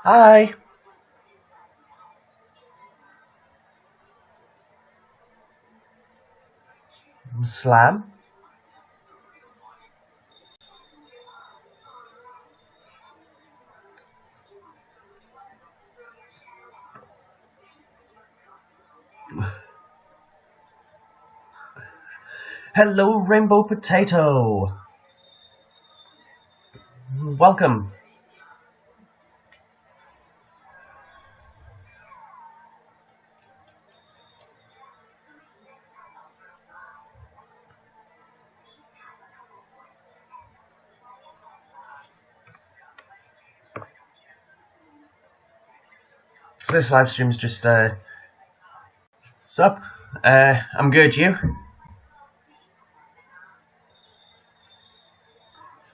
Hi. Slam. Hello, Rainbow Potato. Welcome. So this live stream is just sup? I'm good, you?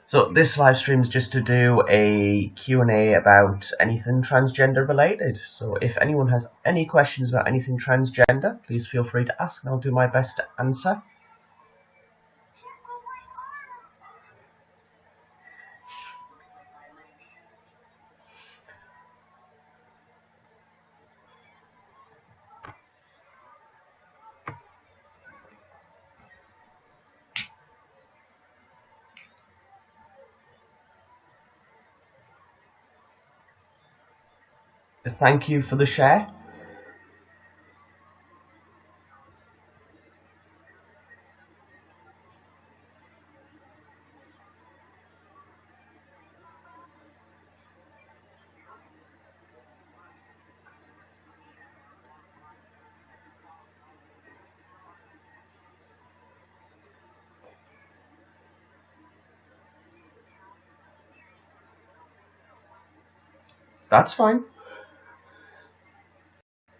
So this live stream is just to do a Q&A about anything transgender related. So if anyone has any questions about anything transgender, please feel free to ask and I'll do my best to answer. Thank you for the share. That's fine.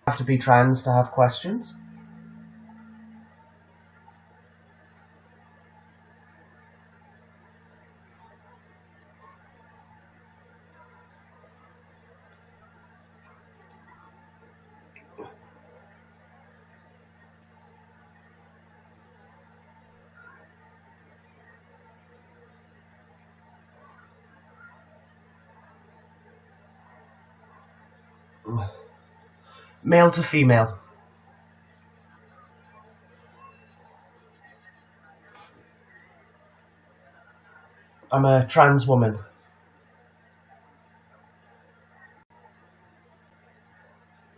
Have to be trans to have questions. Male to female. I'm a trans woman.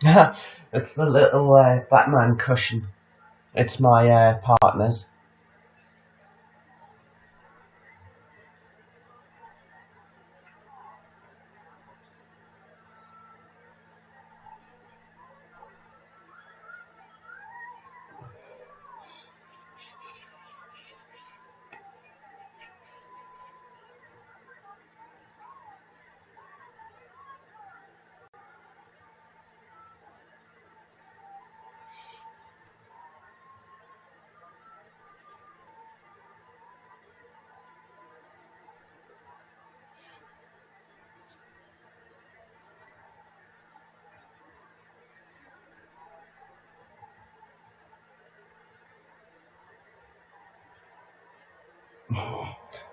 It's the little Batman cushion. It's my partner's.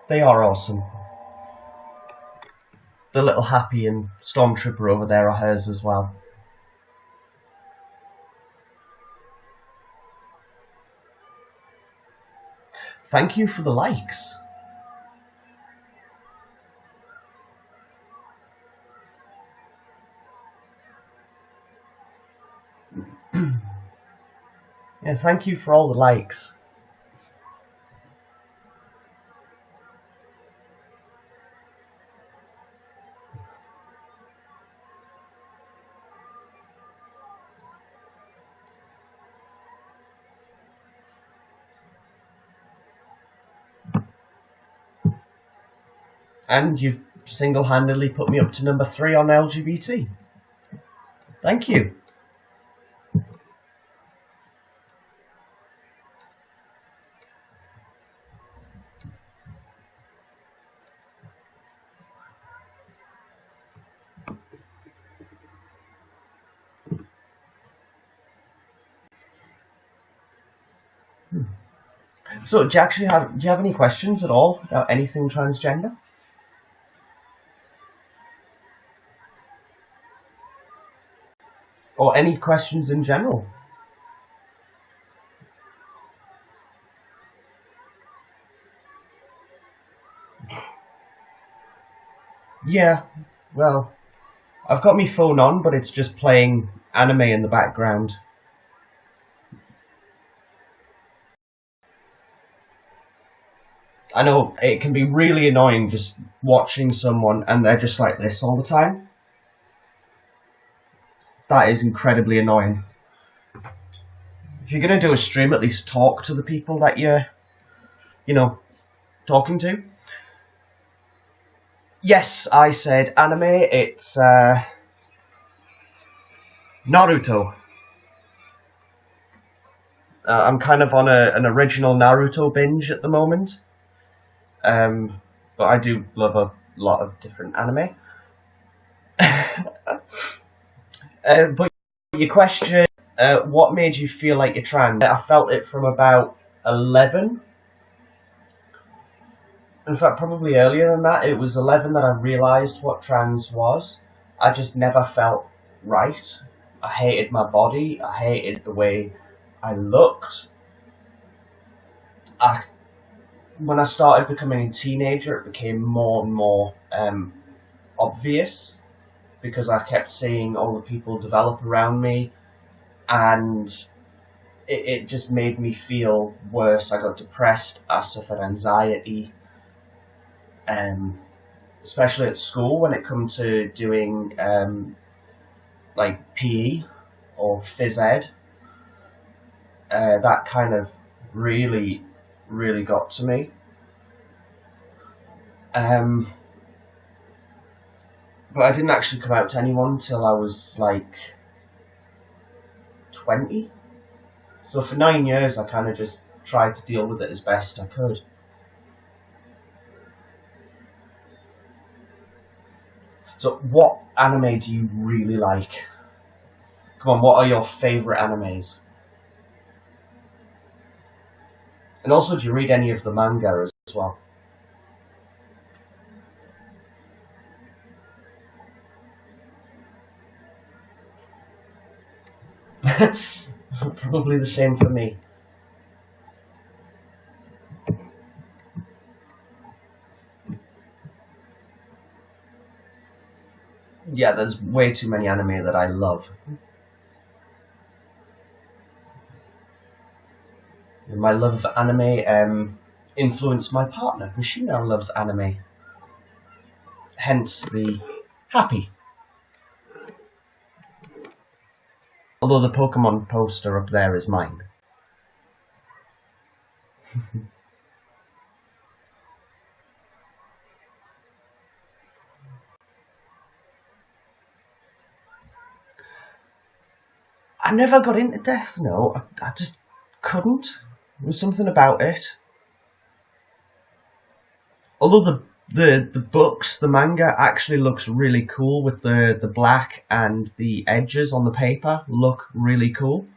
They are awesome. The little Happy and Stormtrooper over there are hers as well. Thank you for the likes. Yeah, thank you for all the likes. And you've single-handedly put me up to number 3 on LGBT. Thank you. So, do you have any questions at all about anything transgender? Or any questions in general? Yeah, well, I've got my phone on, but it's just playing anime in the background. I know it can be really annoying just watching someone and they're just like this all the time. That is incredibly annoying. If you're going to do a stream, at least talk to the people that you're talking to. Yes, I said anime. It's Naruto. I'm kind of on an original Naruto binge at the moment. But I do love a lot of different anime. But your question, what made you feel like you're trans? I felt it from about 11. In fact, probably earlier than that. It was 11 that I realised what trans was. I just never felt right. I hated my body. I hated the way I looked. When I started becoming a teenager, it became more and more obvious because I kept seeing all the people develop around me, and it just made me feel worse. I got depressed. I suffered anxiety, especially at school when it come to doing like PE or phys ed. That kind of really, really got to me. But I didn't actually come out to anyone until I was like 20. So for 9 years, I kind of just tried to deal with it as best I could. So what anime do you really like? Come on, what are your favourite animes? And also, do you read any of the manga as well? Probably the same for me. Yeah, there's way too many anime that I love. And my love of anime influenced my partner, because she now loves anime. Hence the happy. Although the Pokemon poster up there is mine. I never got into Death Note. I just couldn't. There was something about it. Although the books, the manga actually looks really cool with the black and the edges on the paper look really cool.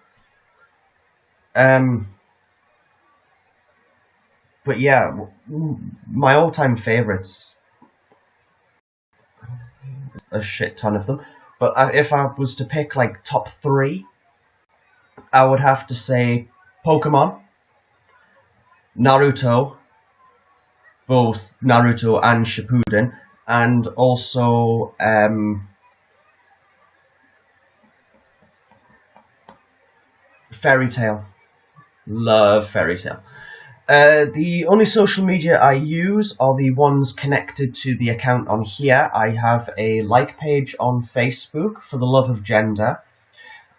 But yeah, my all-time favourites, a shit ton of them. But if I was to pick like top 3, I would have to say Pokemon, Naruto, both Naruto and Shippuden, and also Fairy Tail. Love Fairy Tail. The only social media I use are the ones connected to the account on here. I have a like page on Facebook for the love of gender.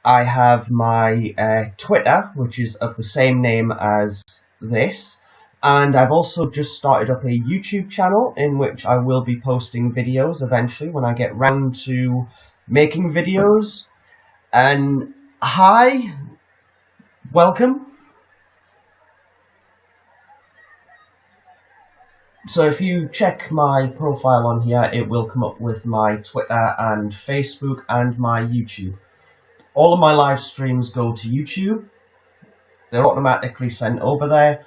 I have my Twitter, which is of the same name as this. And I've also just started up a YouTube channel in which I will be posting videos eventually when I get round to making videos. And hi, welcome. So if you check my profile on here, it will come up with my Twitter and Facebook and my YouTube. All of my live streams go to YouTube. They're automatically sent over there.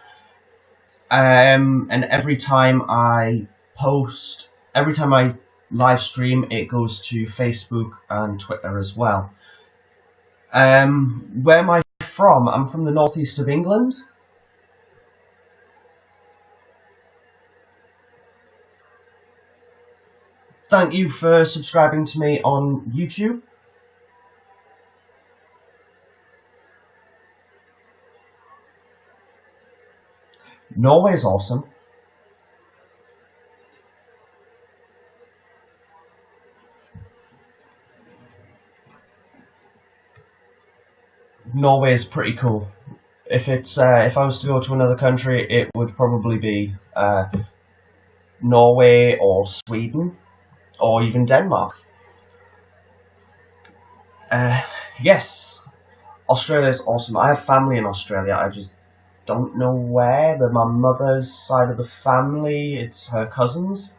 And every time I live stream, it goes to Facebook and Twitter as well. Where am I from? I'm from the northeast of England. Thank you for subscribing to me on YouTube. Norway is awesome. Norway is pretty cool. If I was to go to another country, it would probably be Norway or Sweden or even Denmark. Yes, Australia is awesome. I have family in Australia. I just don't know where. They're my mother's side of the family. It's her cousins.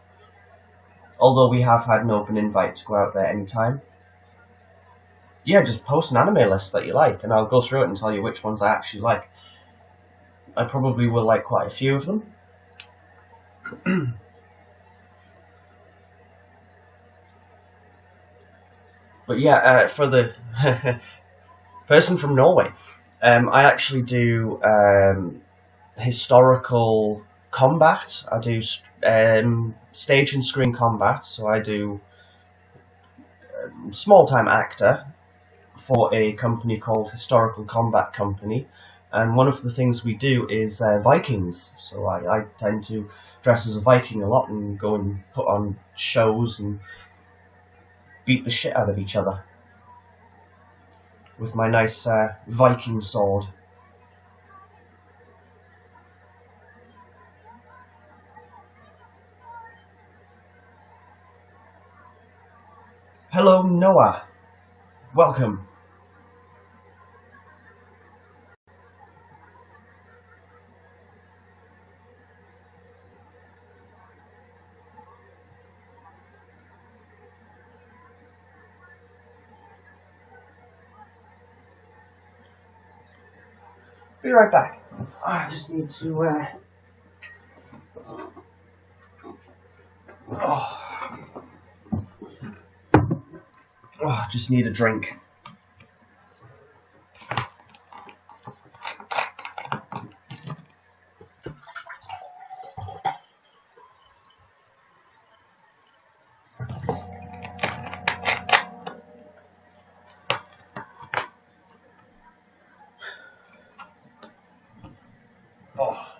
Although we have had an open invite to go out there anytime. Yeah, just post an anime list that you like, and I'll go through it and tell you which ones I actually like. I probably will like quite a few of them. But yeah, for the person from Norway, I actually do historical combat. I do stage and screen combat, so I do small-time actor for a company called Historical Combat Company, and one of the things we do is Vikings. So I tend to dress as a Viking a lot and go and put on shows and beat the shit out of each other with my nice Viking sword. Hello, Noah. Welcome. Be right back. I just need to. Just need a drink. Oh.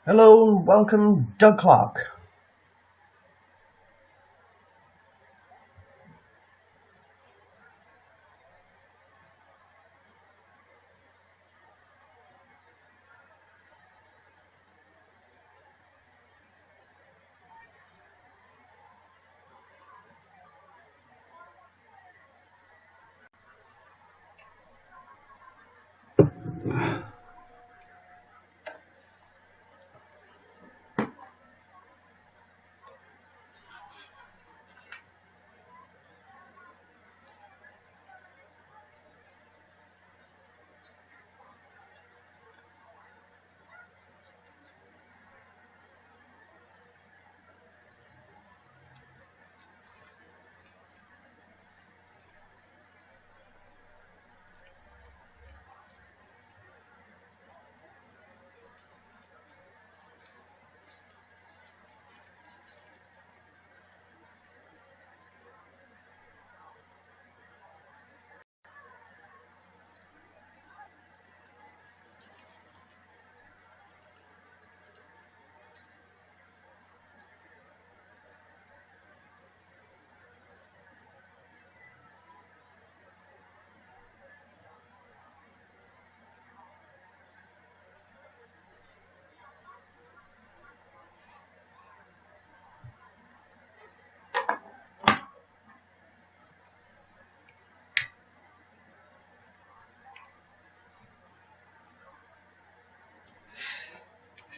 Hello, welcome, Doug Clark.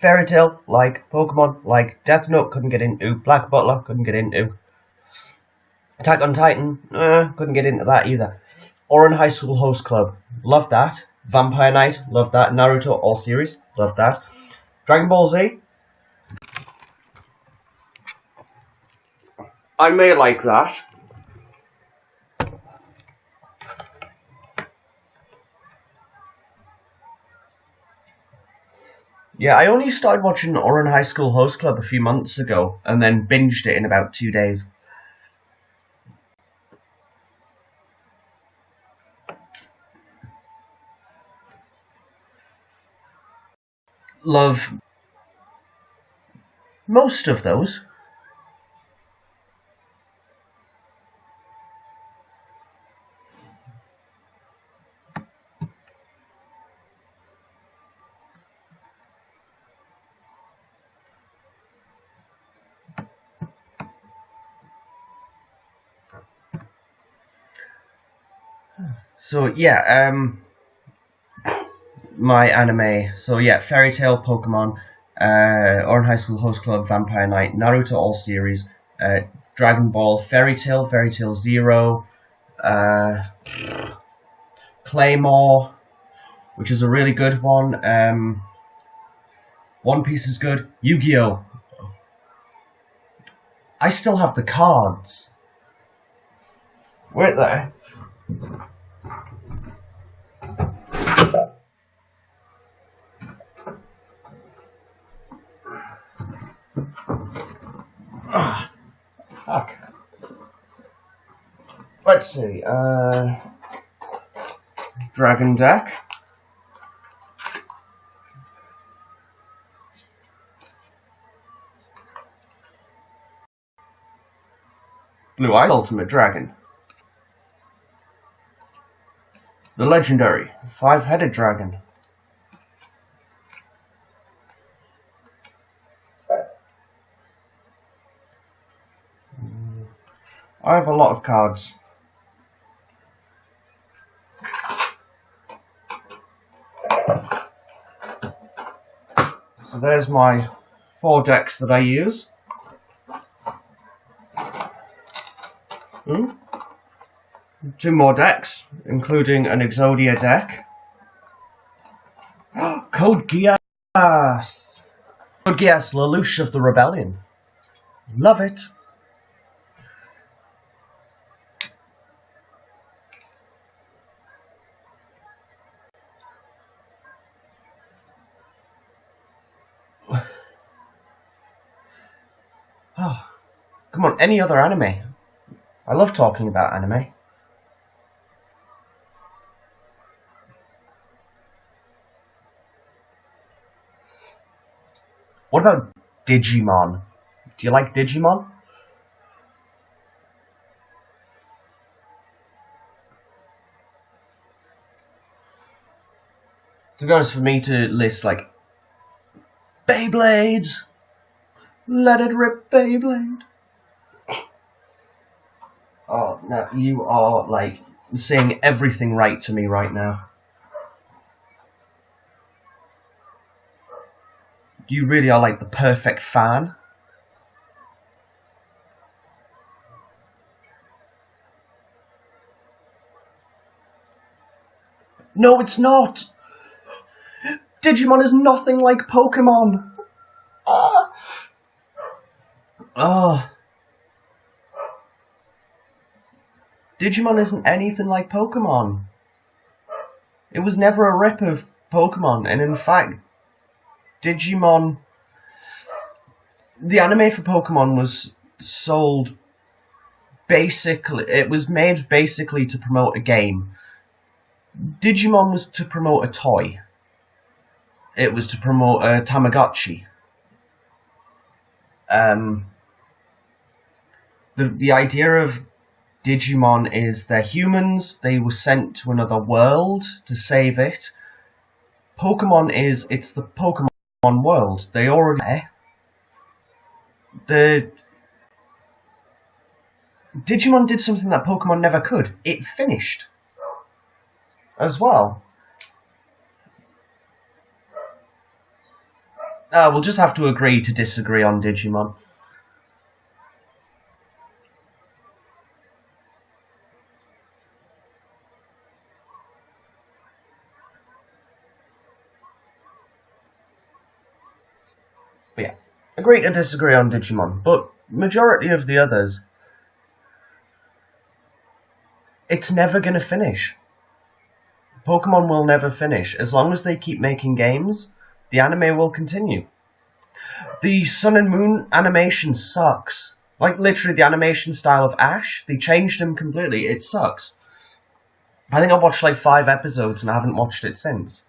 Fairy Tail, like Pokemon, like Death Note, couldn't get into. Black Butler, couldn't get into. Attack on Titan, couldn't get into that either. Ouran High School Host Club, loved that. Vampire Knight, loved that. Naruto, all series, loved that. Dragon Ball Z, I may like that. Yeah, I only started watching Ouran High School Host Club a few months ago, and then binged it in about 2 days. Love most of those. So yeah, my anime. So yeah, Fairy Tail, Pokemon, Ouran High School Host Club, Vampire Knight, Naruto all series, Dragon Ball, Fairy Tail Zero, Claymore, which is a really good one. One Piece is good. Yu-Gi-Oh! I still have the cards. Wait there. Fuck. Let's see, Dragon Deck. Blue Eyes Ultimate Dragon. The legendary 5-headed dragon. I have a lot of cards. So there's my 4 decks that I use. 2 more decks, including an Exodia deck. Code Geass! Code Geass, Lelouch of the Rebellion. Love it. Oh, come on, any other anime? I love talking about anime. What about Digimon? Do you like Digimon? To be honest, for me to list like Beyblades, let it rip, Beyblade. Oh, no, you are like saying everything right to me right now. You really are like the perfect fan. No, it's not! Digimon is nothing like Pokemon! Ah! Oh. Digimon isn't anything like Pokemon. It was never a rip of Pokemon, and in fact, Digimon... The anime for Pokemon was sold basically... It was made basically to promote a game. Digimon was to promote a toy. It was to promote a Tamagotchi. The idea of Digimon is they're humans, they were sent to another world to save it. Pokemon is, it's the Pokemon world. They already the Digimon did something that Pokemon never could. It finished. As well. We'll just have to agree to disagree on Digimon. But yeah, agree to disagree on Digimon. But majority of the others, it's never going to finish. Pokemon will never finish. As long as they keep making games, the anime will continue. The Sun and Moon animation sucks. Like, literally, the animation style of Ash, they changed him completely. It sucks. I think I watched like 5 episodes and I haven't watched it since.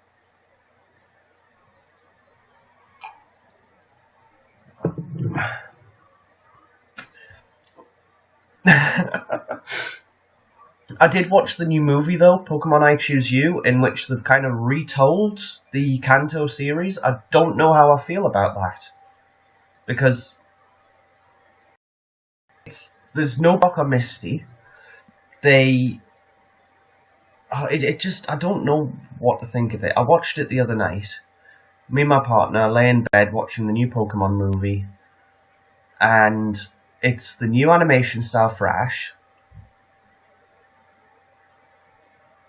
I did watch the new movie though, Pokemon I Choose You, in which they've kind of retold the Kanto series. I don't know how I feel about that. Because there's no Brock or Misty. It just, I don't know what to think of it. I watched it the other night. Me and my partner lay in bed watching the new Pokemon movie. And it's the new animation style for Ash.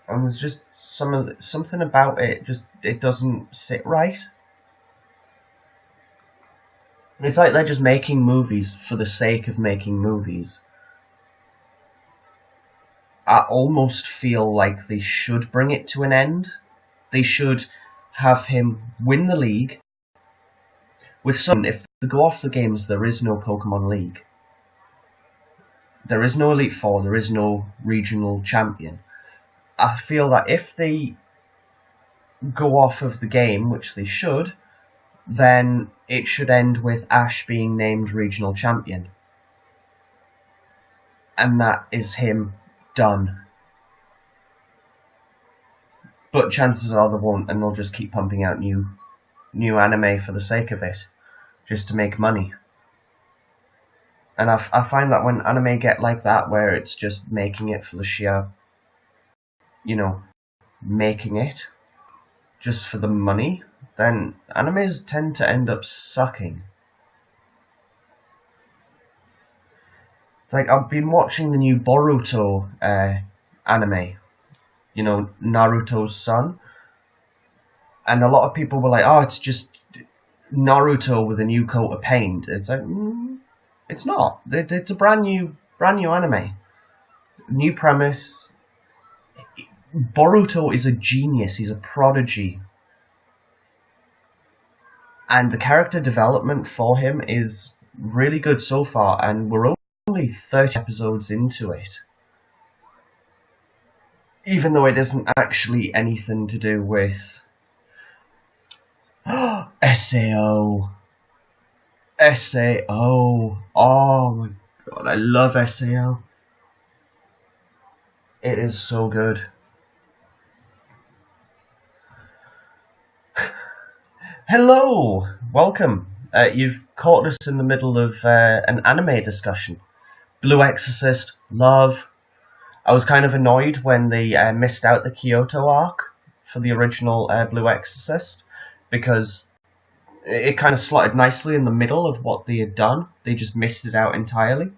And there's just something about it, it doesn't sit right. It's like they're just making movies for the sake of making movies. I almost feel like they should bring it to an end. They should have him win the league. If they go off the games, there is no Pokemon League. There is no Elite Four, there is no regional champion. I feel that if they go off of the game, which they should, then it should end with Ash being named regional champion. And that is him done. But chances are they won't, and they'll just keep pumping out new anime for the sake of it, just to make money. And I find that when anime get like that, where it's just making it for the sheer, making it just for the money, then animes tend to end up sucking. It's like, I've been watching the new Boruto anime, Naruto's son, and a lot of people were like, oh, it's just Naruto with a new coat of paint. It's like, it's not. It's a brand new anime. New premise. Boruto is a genius. He's a prodigy. And the character development for him is really good so far, and we're only 30 episodes into it. Even though it isn't actually anything to do with SAO. SAO. Oh my god, I love SAO. It is so good. Hello! Welcome. You've caught us in the middle of an anime discussion. Blue Exorcist, love. I was kind of annoyed when they missed out the Kyoto arc for the original Blue Exorcist, because it kind of slotted nicely in the middle of what they had done. They just missed it out entirely.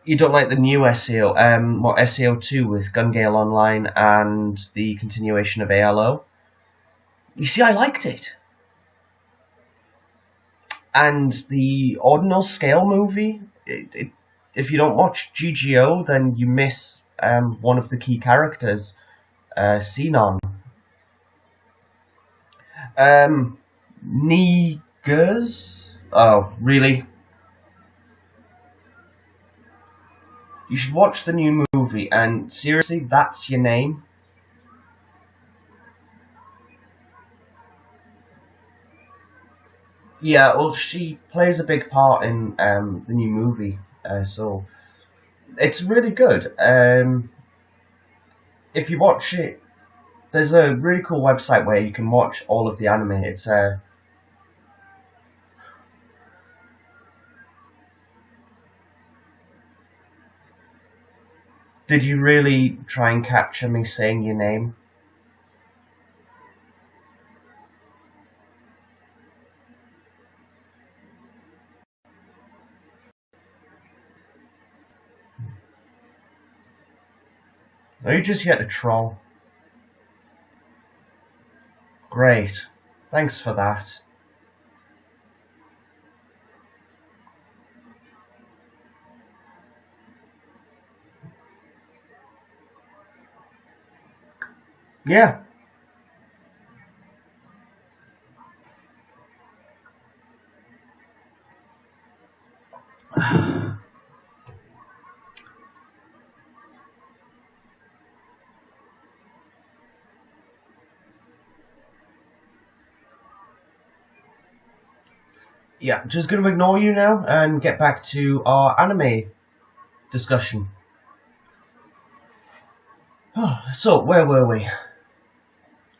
You don't like the new SAO, SAO2 with Gun Gale Online and the continuation of ALO? You see, I liked it. And the Ordinal Scale movie, if you don't watch GGO, then you miss one of the key characters, Sinon. Nigers? Oh, really? You should watch the new movie, and seriously, that's your name? Yeah, well, she plays a big part in the new movie, so it's really good. If you watch it, there's a really cool website where you can watch all of the anime. It's Did you really try and capture me saying your name? Are you just here to troll? Great. Thanks for that. Yeah. Yeah, just going to ignore you now and get back to our anime discussion. So, where were we?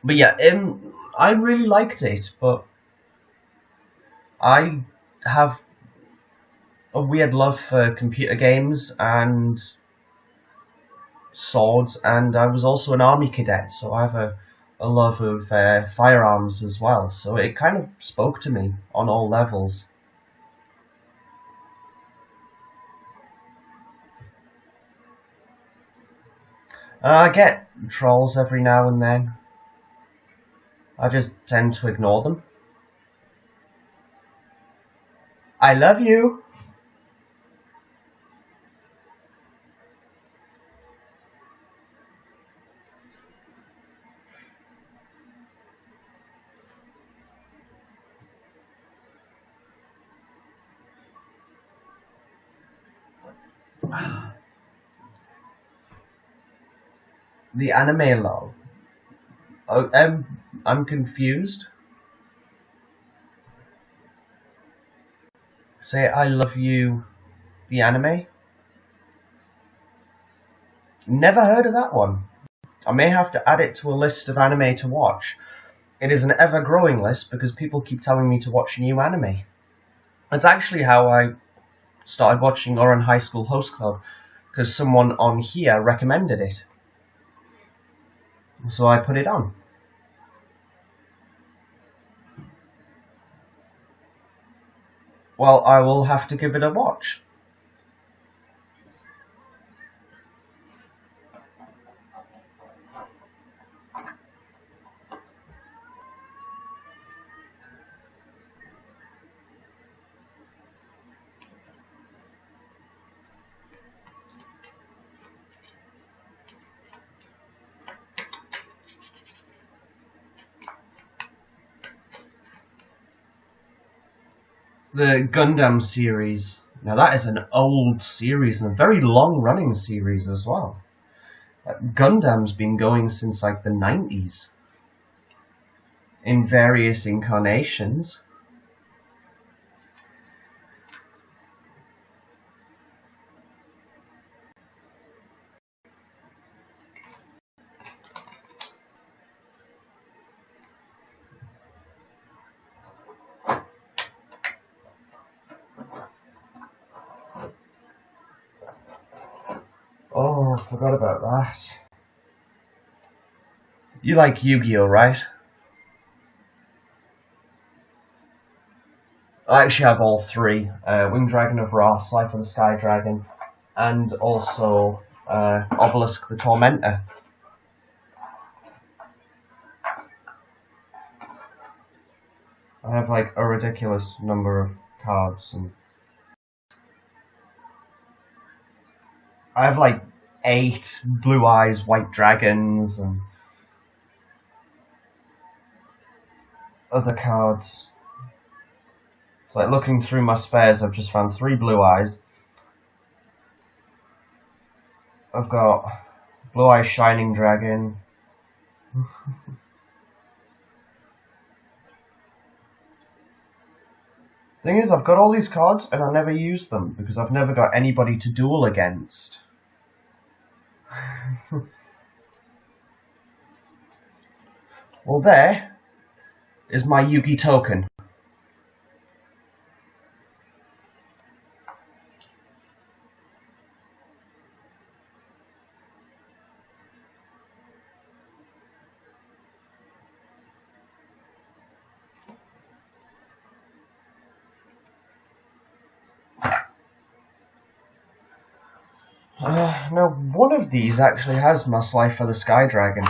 But yeah, I really liked it, but I have a weird love for computer games and swords, and I was also an army cadet, so I have a love of firearms as well, so it kind of spoke to me on all levels. I get trolls every now and then. I just tend to ignore them. I love you! The anime love. Oh, I'm confused. Say I love you, the anime? Never heard of that one. I may have to add it to a list of anime to watch. It is an ever-growing list because people keep telling me to watch new anime. That's actually how I started watching Oran High School Host Club, because someone on here recommended it. So I put it on. Well, I will have to give it a watch. The Gundam series. Now that is an old series and a very long-running series as well. Gundam's been going since like the 90s. In various incarnations. Oh, forgot about that. You like Yu-Gi-Oh, right? I actually have all three. Winged Dragon of Ra, Cypher the Sky Dragon, and also Obelisk the Tormentor. I have like a ridiculous number of cards, and I have like 8 Blue Eyes White Dragons and other cards. It's like looking through my spares, I've just found 3 Blue Eyes. I've got Blue Eyes Shining Dragon. Thing is, I've got all these cards and I never use them because I've never got anybody to duel against. Well, there is my Yugi token. Now, one of these actually has my Slifer the Sky Dragon,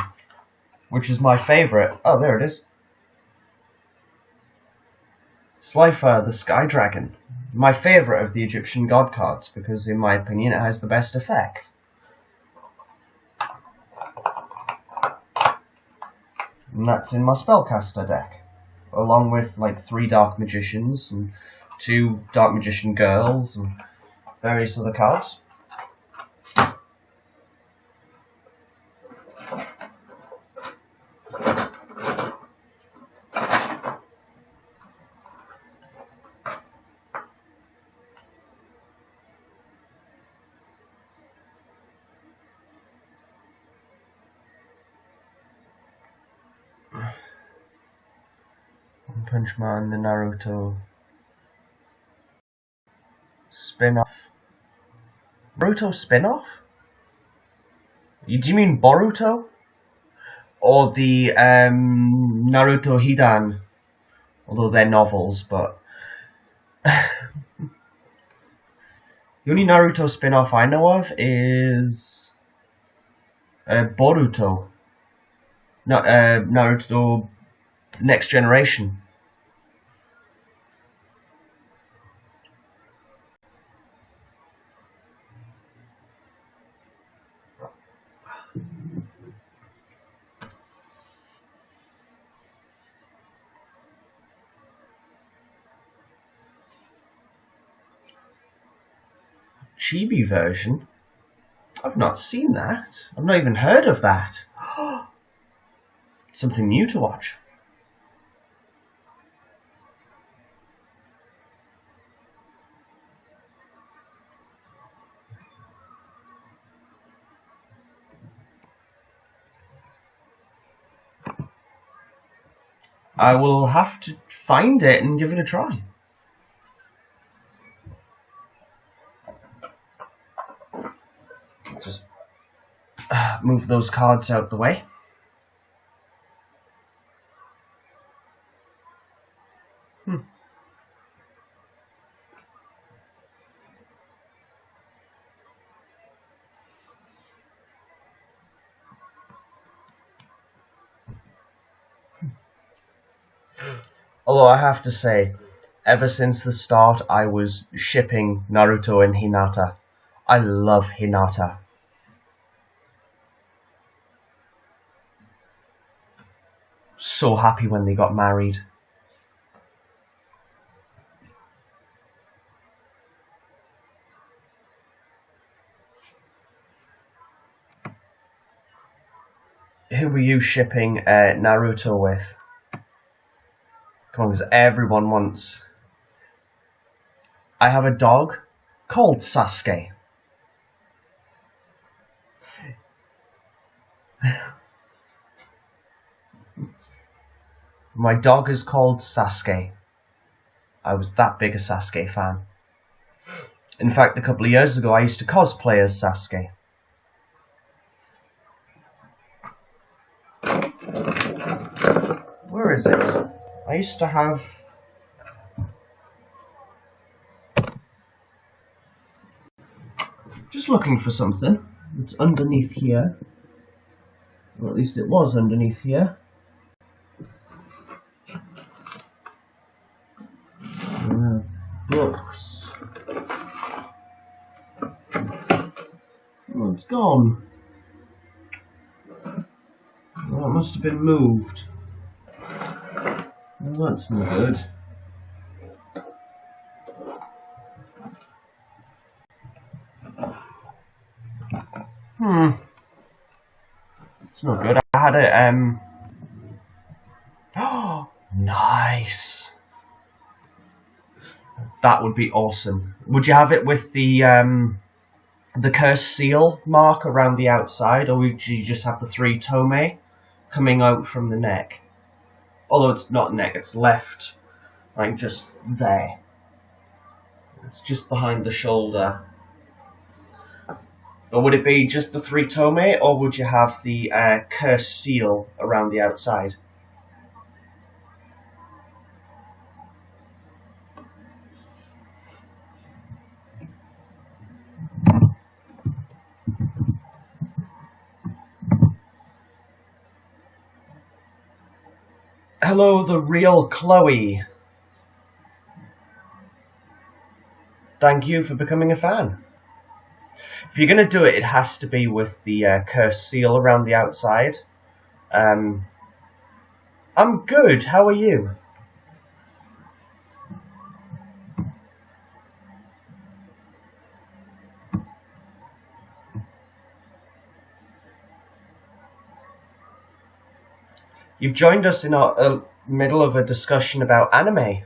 which is my favourite. Oh, there it is. Slifer the Sky Dragon. My favourite of the Egyptian god cards, because in my opinion it has the best effect. And that's in my Spellcaster deck, along with like 3 Dark Magicians and 2 Dark Magician Girls and various other cards. One Punch Man, the Naruto spin-off. Naruto spin-off? Do you mean Boruto? Or the Naruto Hidan? Although they're novels, but... The only Naruto spin-off I know of is... Boruto. Not Naruto Next Generation. Chibi version? I've not seen that. I've not even heard of that. Something new to watch. I will have to find it and give it a try. Just move those cards out the way. Although I have to say, ever since the start I was shipping Naruto and Hinata. I love Hinata. So happy when they got married. Who were you shipping Naruto with? Come on, because everyone wants... I have a dog called Sasuke. My dog is called Sasuke. I was that big a Sasuke fan. In fact, a couple of years ago I used to cosplay as Sasuke. Where is it? I used to have... Just looking for something. It's underneath here. Or at least it was underneath here. Books. Oh, it's gone. Well, it must have been moved. Well, that's no good. It's no good. I had it, Oh, nice. That would be awesome. Would you have it with the cursed seal mark around the outside, or would you just have the 3 tome coming out from the neck? Although it's not neck, it's left, like just there. It's just behind the shoulder. Or would it be just the 3 tome, or would you have the cursed seal around the outside? Hello, the real Chloe. Thank you for becoming a fan. If you're going to do it, it has to be with the cursed seal around the outside. I'm good. How are you? You've joined us in the middle of a discussion about anime.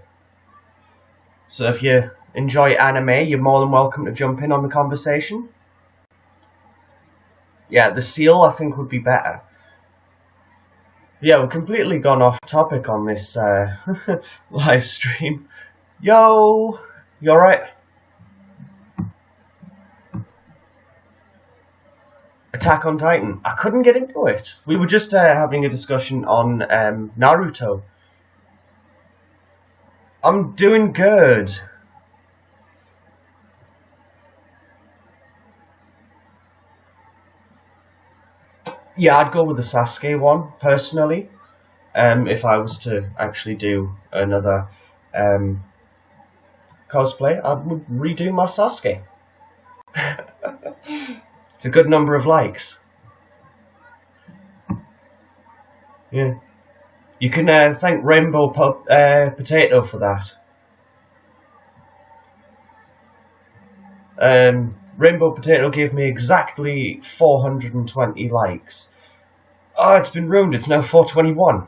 So if you enjoy anime, you're more than welcome to jump in on the conversation. Yeah, the seal I think would be better. Yeah, we've completely gone off topic on this live stream. Yo, you alright? Attack on Titan. I couldn't get into it. We were just having a discussion on Naruto. I'm doing good. Yeah, I'd go with the Sasuke one, personally. If I was to actually do another cosplay, I would redo my Sasuke. It's a good number of likes. Yeah. You can thank Rainbow Potato for that. Rainbow Potato gave me exactly 420 likes. Oh, it's been ruined. It's now 421.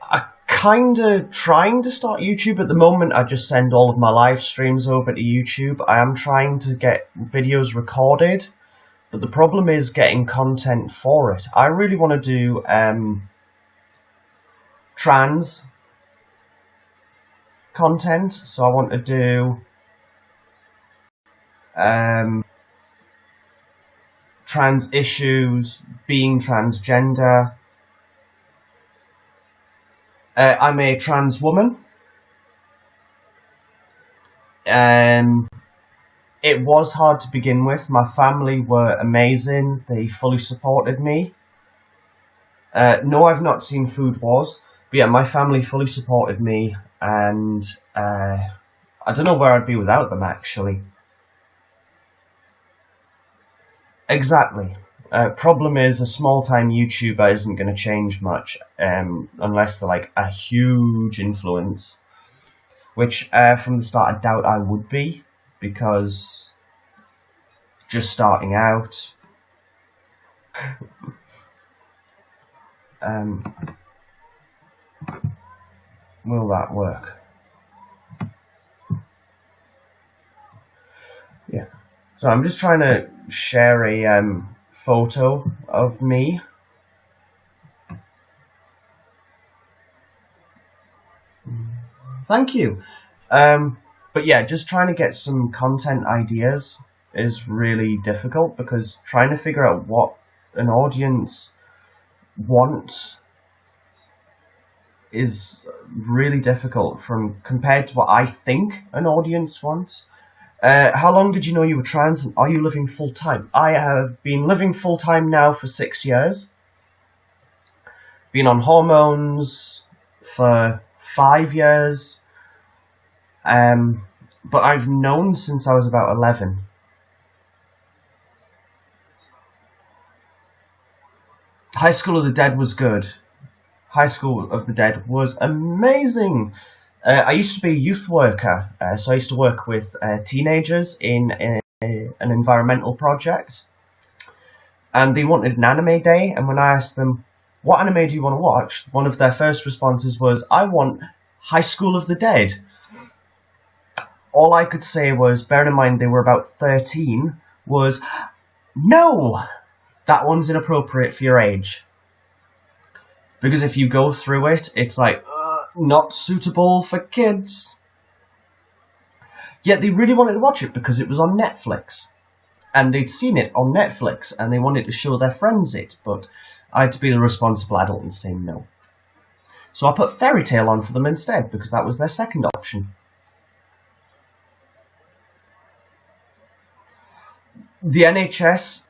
I kinda trying to start YouTube at the moment. I just send all of my live streams over to YouTube. I am trying to get videos recorded, but the problem is getting content for it. I really want to do trans content, so I want to do trans issues, being transgender. I'm a trans woman. It was hard to begin with. My family were amazing. They fully supported me. No, I've not seen Food Wars, but yeah, my family fully supported me, and I don't know where I'd be without them, actually. Exactly. Problem is, a small-time YouTuber isn't going to change much, unless they're like a huge influence, which from the start I doubt I would be, because just starting out. Will that work? Yeah. So I'm just trying to share a photo of me. Thank you. But yeah, just trying to get some content ideas is really difficult, because trying to figure out what an audience wants is really difficult compared to what I think an audience wants. How long did you know you were trans, and are you living full-time? I have been living full-time now for 6 years. Been on hormones for 5 years. But I've known since I was about 11. High School of the Dead was good. High School of the Dead was amazing. I used to be a youth worker, so I used to work with teenagers in an environmental project. And they wanted an anime day, and when I asked them, what anime do you want to watch? One of their first responses was, I want High School of the Dead. All I could say was, bearing in mind they were about 13, was, no! That one's inappropriate for your age. Because if you go through it, it's like, not suitable for kids. Yet they really wanted to watch it because it was on Netflix. And they'd seen it on Netflix, and they wanted to show their friends it, but I had to be the responsible adult and say no. So I put Fairy Tail on for them instead, because that was their second option. The NHS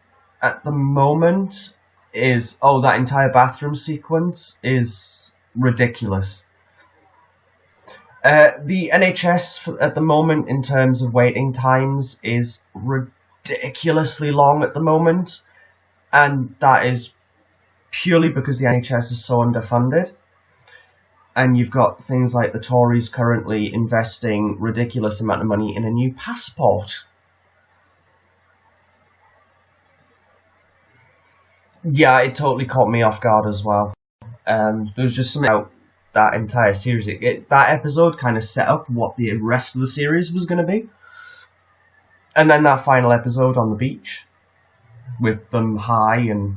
at the moment is... oh, that entire bathroom sequence is ridiculous. The NHS at the moment, in terms of waiting times, is ridiculously long at the moment, and that is purely because the NHS is so underfunded. And you've got things like the Tories currently investing ridiculous amount of money in a new passport. Yeah, it totally caught me off guard as well. There was just something about that entire series. That episode kind of set up what the rest of the series was going to be. And then that final episode on the beach, with them high and...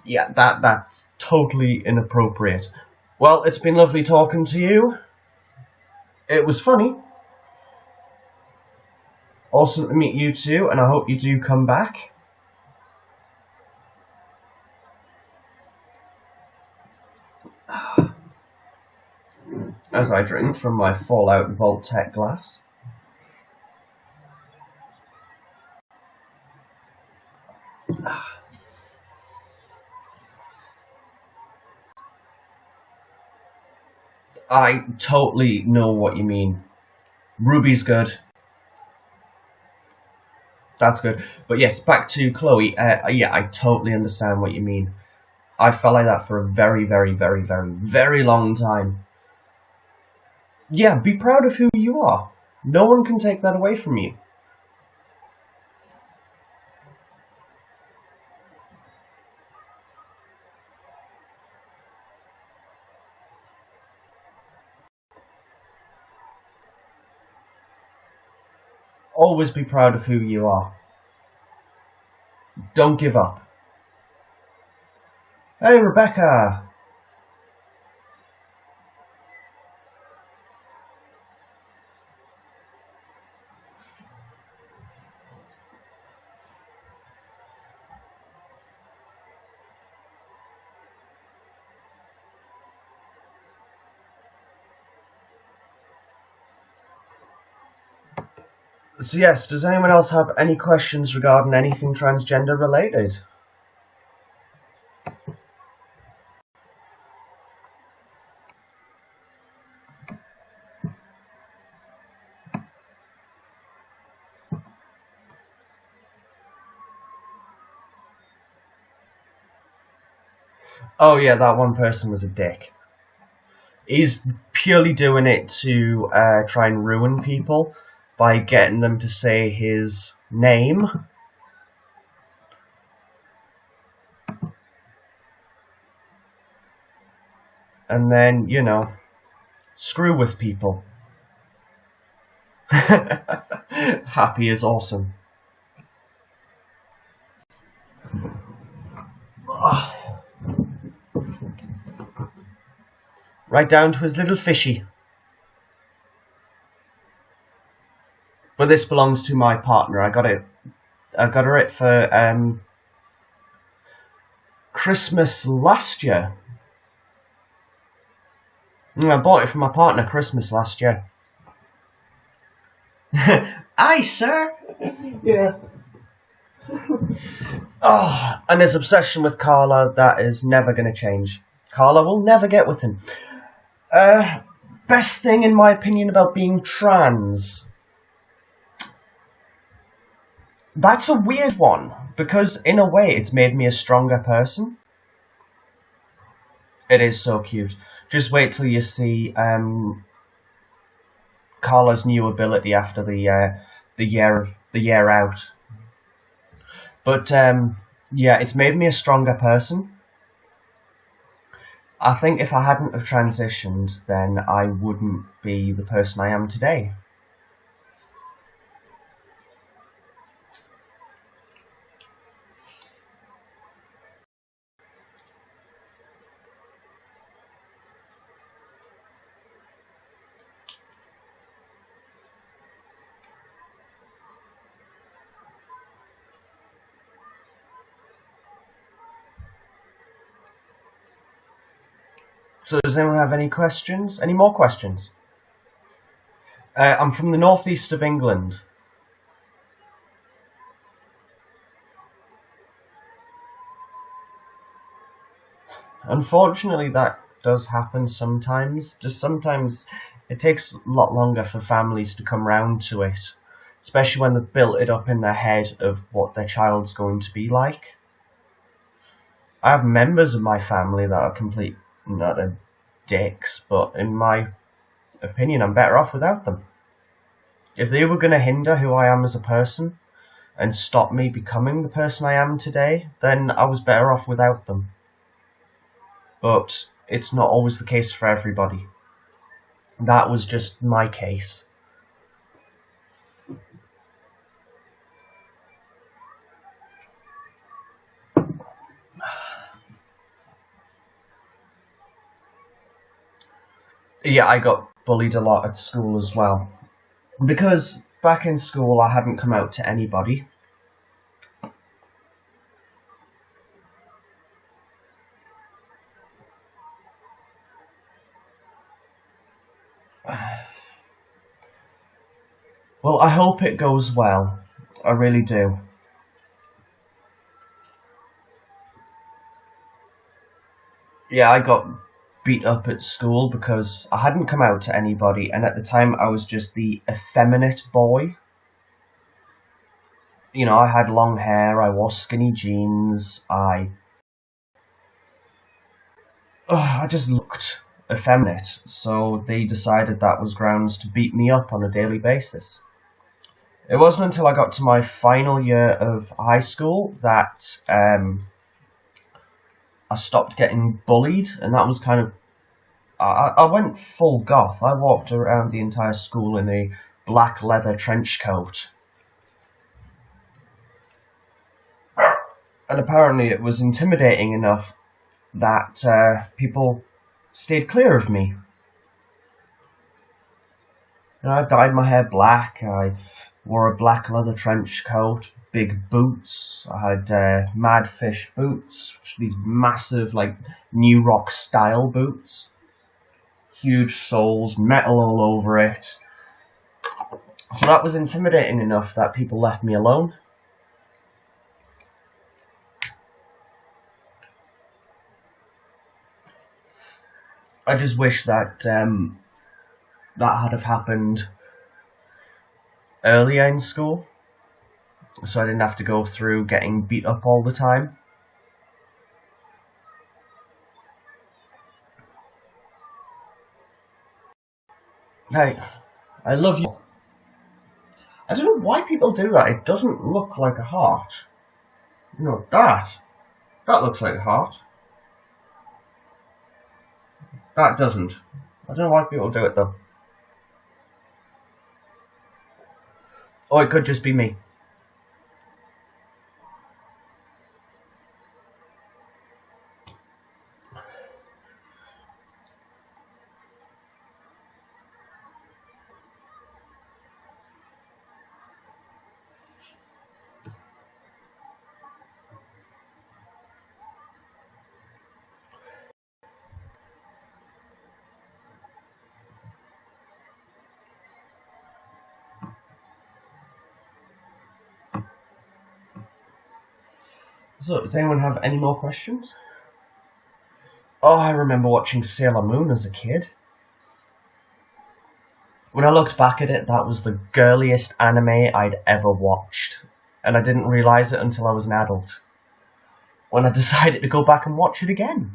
yeah, that's totally inappropriate. Well, it's been lovely talking to you. It was funny. Awesome to meet you too, and I hope you do come back. As I drink from my Fallout Vault-Tec glass. I totally know what you mean. Ruby's good. That's good. But yes, back to Chloe. Yeah, I totally understand what you mean. I felt like that for a very, very, very, very, very long time. Yeah, be proud of who you are. No one can take that away from you. Always be proud of who you are. Don't give up. Hey, Rebecca! So yes, does anyone else have any questions regarding anything transgender related? Oh yeah, that one person was a dick. He's purely doing it to try and ruin people by getting them to say his name. And then, you know, screw with people. Happy is awesome. Right down to his little fishy. But this belongs to my partner. I got her it for Christmas last year. I bought it for my partner Christmas last year. Aye, sir. Yeah. Oh, and his obsession with Carla, that is never going to change. Carla will never get with him. Best thing, in my opinion, about being trans. That's a weird one, because in a way it's made me a stronger person. It is so cute. Just wait till you see Carla's new ability after the year out. But yeah, it's made me a stronger person. I think if I hadn't have transitioned, then I wouldn't be the person I am today. So does anyone have any questions? Any more questions? I'm from the northeast of England. Unfortunately, that does happen sometimes. Just sometimes it takes a lot longer for families to come round to it, especially when they've built it up in their head of what their child's going to be like. I have members of my family that are complete nutter dicks, but in my opinion, I'm better off without them. If they were going to hinder who I am as a person and stop me becoming the person I am today, then I was better off without them. But it's not always the case for everybody. That was just my case. Yeah, I got bullied a lot at school as well. Because back in school I hadn't come out to anybody. Well, I hope it goes well. I really do. Yeah, I got beat up at school because I hadn't come out to anybody, and at the time I was just the effeminate boy. You know, I had long hair, I wore skinny jeans, I just looked effeminate, so they decided that was grounds to beat me up on a daily basis. It wasn't until I got to my final year of high school that I stopped getting bullied, and that was kind of... I went full goth. I walked around the entire school in a black leather trench coat. And apparently it was intimidating enough that people stayed clear of me. And I dyed my hair black, I wore a black leather trench coat, big boots, I had mad fish boots, these massive, like, New Rock style boots. Huge soles, metal all over it. So that was intimidating enough that people left me alone. I just wish that that had have happened earlier in school, so I didn't have to go through getting beat up all the time. Hey, I love you. I don't know why people do that. It doesn't look like a heart. You know, that looks like a heart. That doesn't. I don't know why people do it though. Or it could just be me. So, does anyone have any more questions? Oh, I remember watching Sailor Moon as a kid. When I looked back at it, that was the girliest anime I'd ever watched. And I didn't realise it until I was an adult, when I decided to go back and watch it again.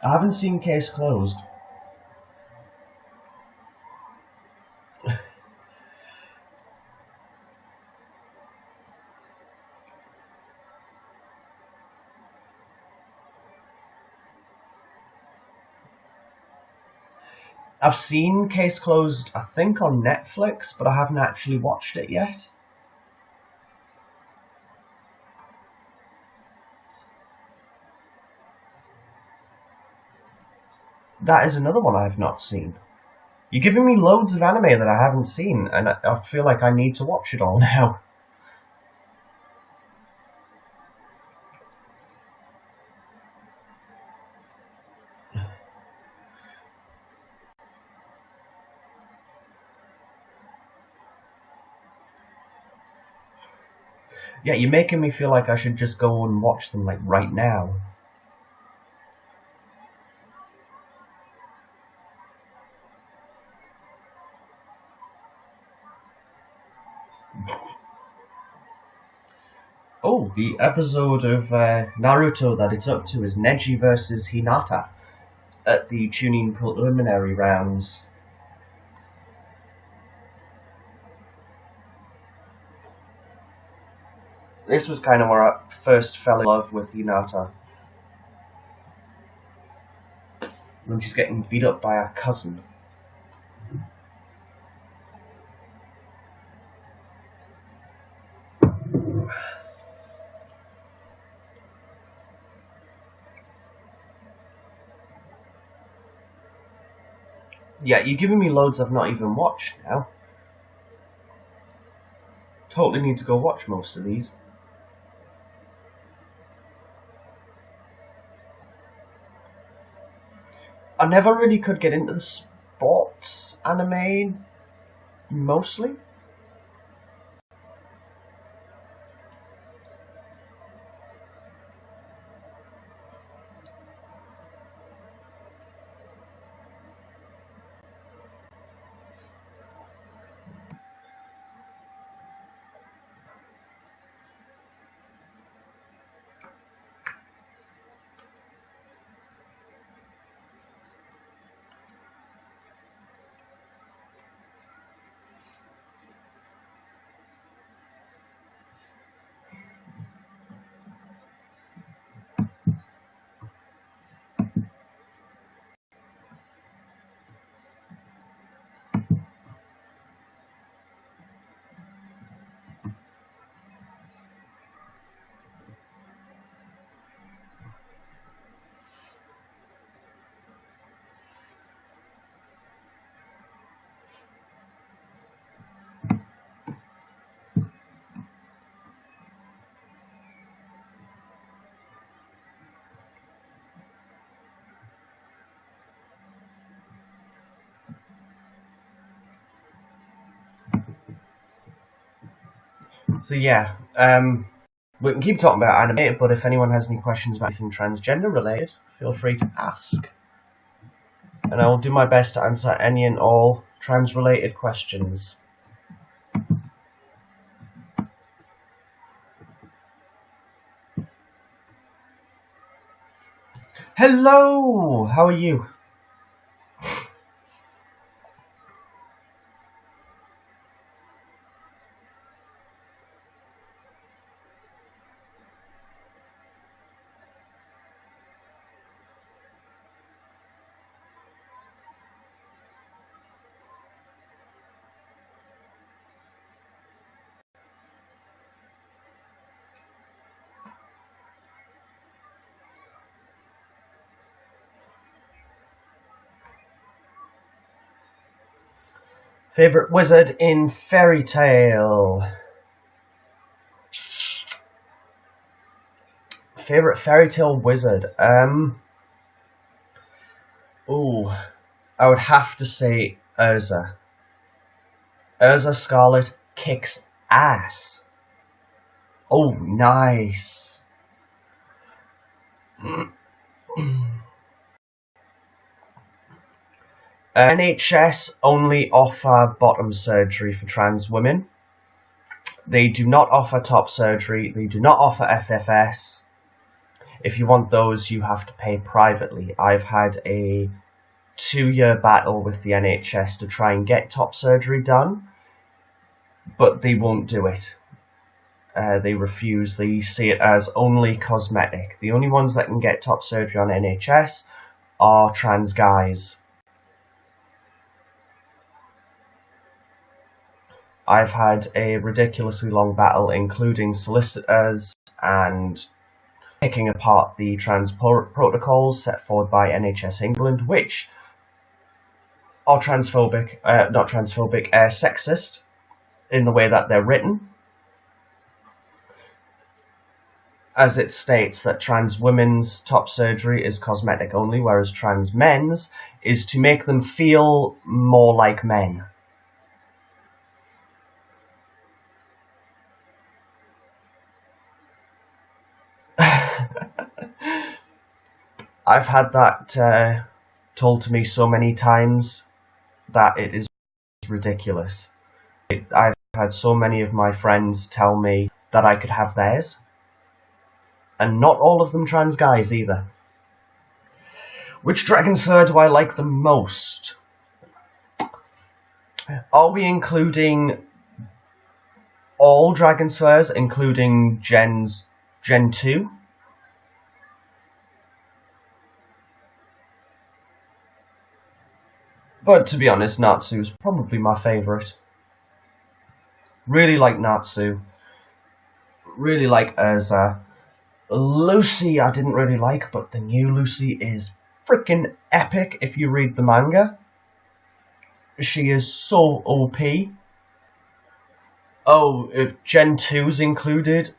I haven't seen Case Closed. I've seen Case Closed, I think, on Netflix, but I haven't actually watched it yet. That is another one I have not seen. You're giving me loads of anime that I haven't seen, and I feel like I need to watch it all now. Yeah, you're making me feel like I should just go and watch them, like, right now. Oh, the episode of Naruto that it's up to is Neji versus Hinata at the tuning preliminary rounds. This was kind of where I first fell in love with Hinata. When she's getting beat up by her cousin. Yeah, you're giving me loads I've not even watched now. Totally need to go watch most of these. I never really could get into the sports anime, mostly. So yeah, we can keep talking about anime, but if anyone has any questions about anything transgender related, feel free to ask. And I will do my best to answer any and all trans-related questions. Hello! How are you? Favorite wizard in fairy tale? Favorite fairy tale wizard? Ooh, I would have to say Urza. Urza Scarlet kicks ass. Oh, nice. NHS only offer bottom surgery for trans women. They do not offer top surgery. They do not offer FFS. If you want those, you have to pay privately. I've had a 2-year battle with the NHS to try and get top surgery done, but they won't do it. They refuse. They see it as only cosmetic. The only ones that can get top surgery on NHS are trans guys. I've had a ridiculously long battle, including solicitors and picking apart the transport protocols set forward by NHS England, which are sexist in the way that they're written, as it states that trans women's top surgery is cosmetic only, whereas trans men's is to make them feel more like men. I've had that told to me so many times that it is ridiculous. I've had so many of my friends tell me that I could have theirs, and not all of them trans guys either. Which Dragon Slayer do I like the most? Are we including all Dragon Slayers, including Gen 2? But to be honest, Natsu's probably my favourite. Really like Natsu. Really like Urza. Lucy I didn't really like, but the new Lucy is freaking epic if you read the manga. She is so OP. Oh, if Gen 2's included,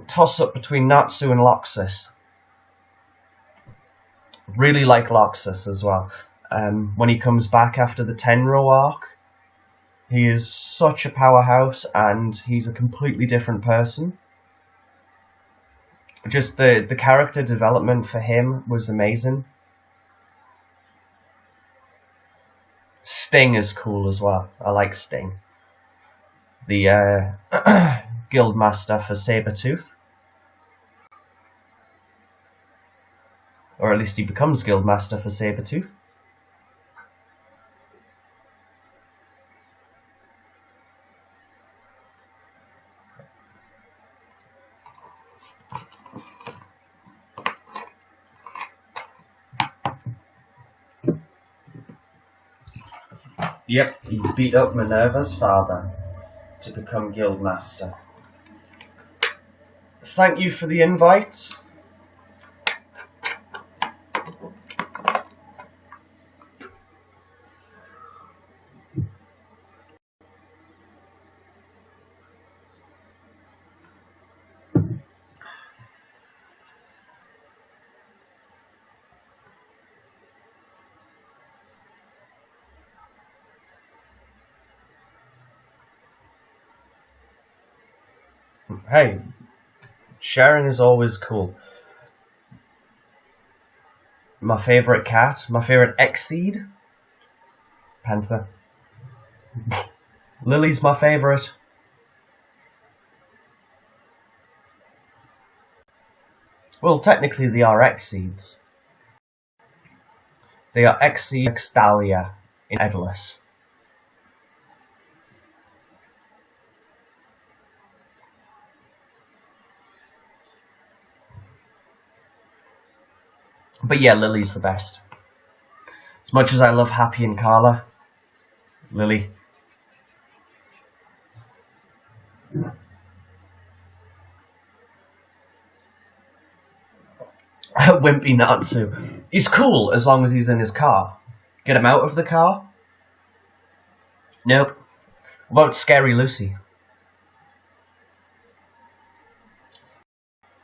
toss up between Natsu and Loxus. Really like Loxus as well. When he comes back after the Tenro arc, he is such a powerhouse, and he's a completely different person. Just the character development for him was amazing. Sting is cool as well. I like Sting. The Guildmaster for Sabretooth. Or at least he becomes Guildmaster for Sabretooth. Yep, he beat up Minerva's father to become Guildmaster. Thank you for the invite. Hey, sharing is always cool. My favourite cat, my favourite Exceed, Panther. Lily's my favourite. Well, technically they are Exceeds. They are Exceed Extalia in Headless. But yeah, Lily's the best. As much as I love Happy and Carla, Lily. Wimpy Natsu. He's cool as long as he's in his car. Get him out of the car? Nope. What about Scary Lucy?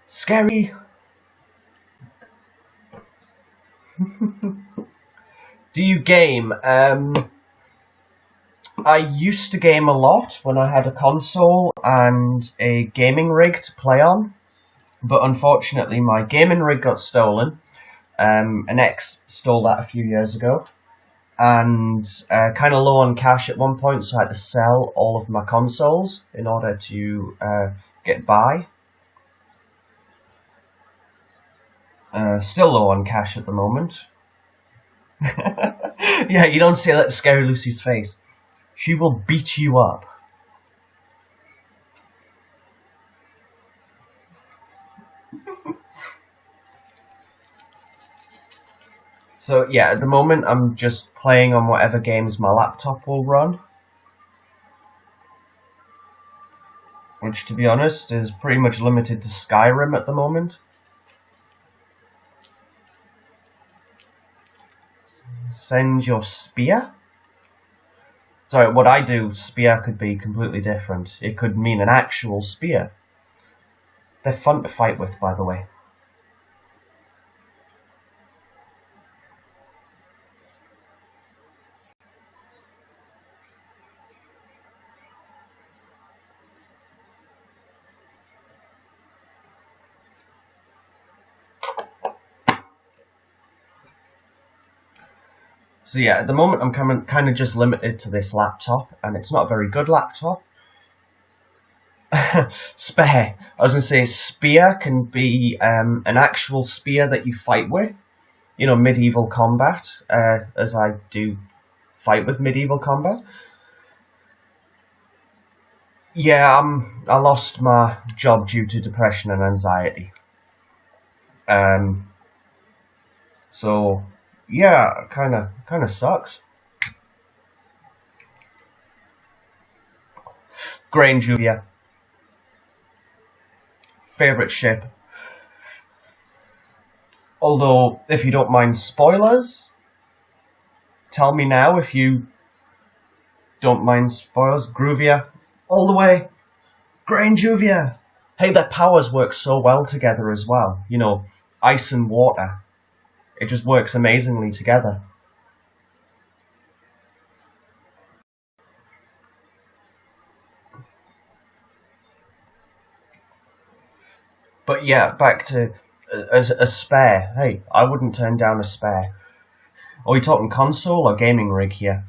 Scary. Do you game? I used to game a lot when I had a console and a gaming rig to play on, but unfortunately my gaming rig got stolen. An ex stole that a few years ago, and kind of low on cash at one point, so I had to sell all of my consoles in order to get by. Still low on cash at the moment. Yeah, you don't see that to Scary Lucy's face. She will beat you up. So yeah, at the moment I'm just playing on whatever games my laptop will run. Which, to be honest, is pretty much limited to Skyrim at the moment. Send your spear? Sorry, what I do, spear could be completely different. It could mean an actual spear. They're fun to fight with, by the way. So yeah, at the moment I'm kind of just limited to this laptop, and it's not a very good laptop. Spear. I was going to say spear can be an actual spear that you fight with. You know, medieval combat, as I do fight with medieval combat. Yeah, I lost my job due to depression and anxiety. So yeah, kind of sucks. Grain Juvia, favorite ship. Although, if you don't mind spoilers, tell me now if you don't mind spoilers. Groovia, all the way. Grain Juvia. Hey, their powers work so well together as well. You know, ice and water. It just works amazingly together. But yeah, back to a spare. Hey, I wouldn't turn down a spare. Are we talking console or gaming rig here?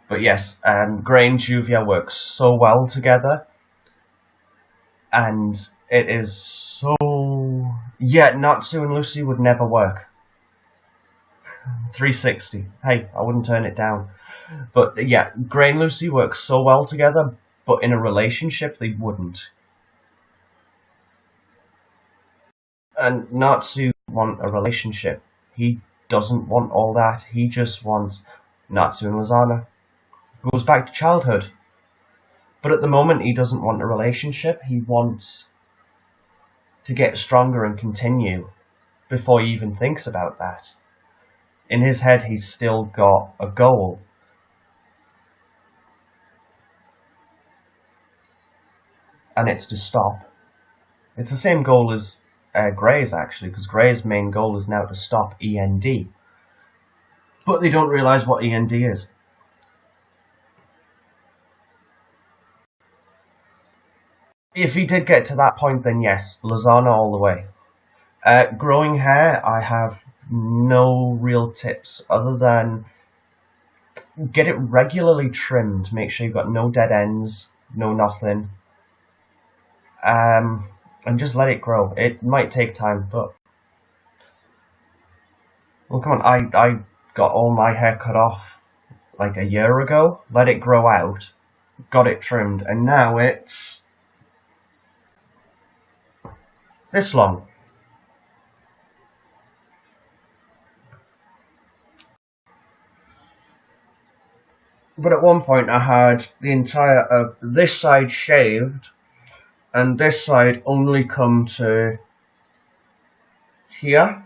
But yes, Grey and Juvia work so well together, and it is so... Yeah, Natsu and Lucy would never work. 360. Hey, I wouldn't turn it down. But yeah, Grey and Lucy work so well together, but in a relationship they wouldn't. And Natsu want a relationship. He doesn't want all that. He just wants Natsu and Lizana. Goes back to childhood. But at the moment he doesn't want a relationship. He wants to get stronger and continue before he even thinks about that. In his head he's still got a goal. And it's to stop. It's the same goal as Grey's actually, because Grey's main goal is now to stop END. But they don't realise what END is. If he did get to that point, then yes, Lizana all the way. Growing hair, I have no real tips other than get it regularly trimmed. Make sure you've got no dead ends, no nothing. And just let it grow. It might take time, but... Well, come on, I got all my hair cut off like a year ago, let it grow out, got it trimmed, and now it's this long. But at one point I had the entire of this side shaved, and this side only come to here.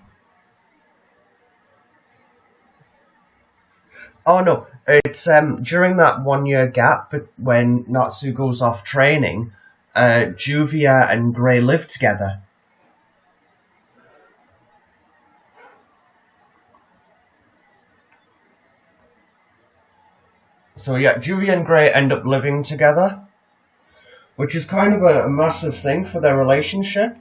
Oh no, it's during that 1 year gap when Natsu goes off training, Juvia and Grey live together. So yeah, Juvia and Grey end up living together, which is kind of a massive thing for their relationship.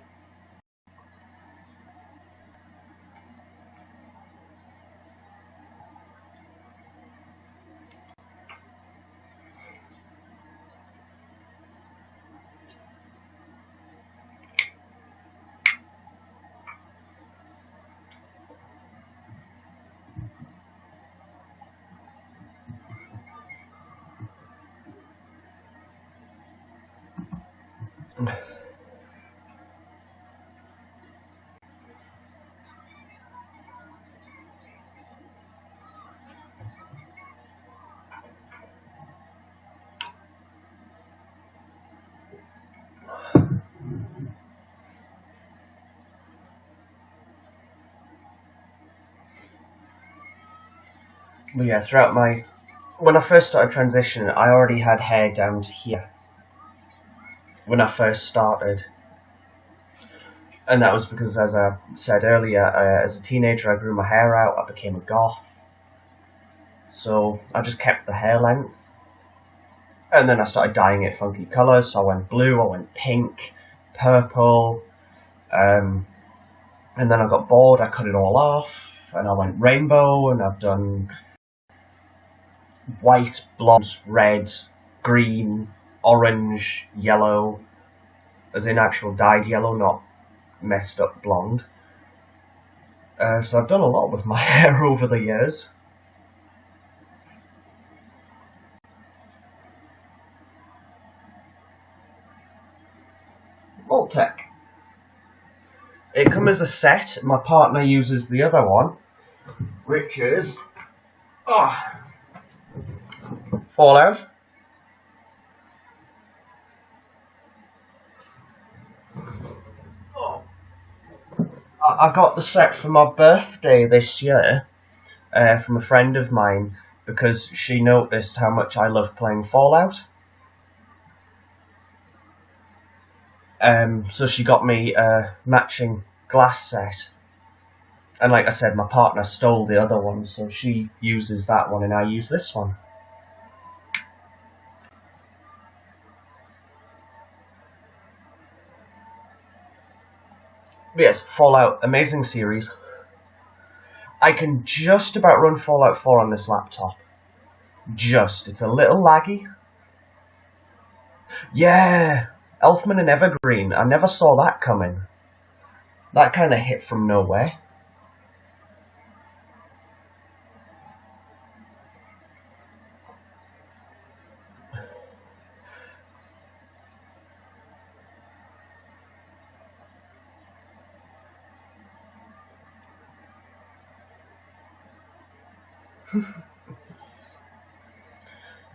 But yeah, when I first started transitioning, I already had hair down to here. When I first started. And that was because, as I said earlier, as a teenager I grew my hair out, I became a goth. So I just kept the hair length. And then I started dyeing it funky colours, so I went blue, I went pink, purple, and then I got bored, I cut it all off, and I went rainbow, and I've done white, blonde, red, green, orange, yellow, as in actual dyed yellow, not messed up blonde. So I've done a lot with my hair over the years. Voltec. It comes as a set. My partner uses the other one, which is Fallout. I got the set for my birthday this year from a friend of mine because she noticed how much I love playing Fallout. So she got me a matching glass set. And like I said, my partner stole the other one, so she uses that one and I use this one. But yes, Fallout, amazing series. I can just about run Fallout 4 on this laptop. It's a little laggy. Yeah, Elfman and Evergreen, I never saw that coming. That kind of hit from nowhere.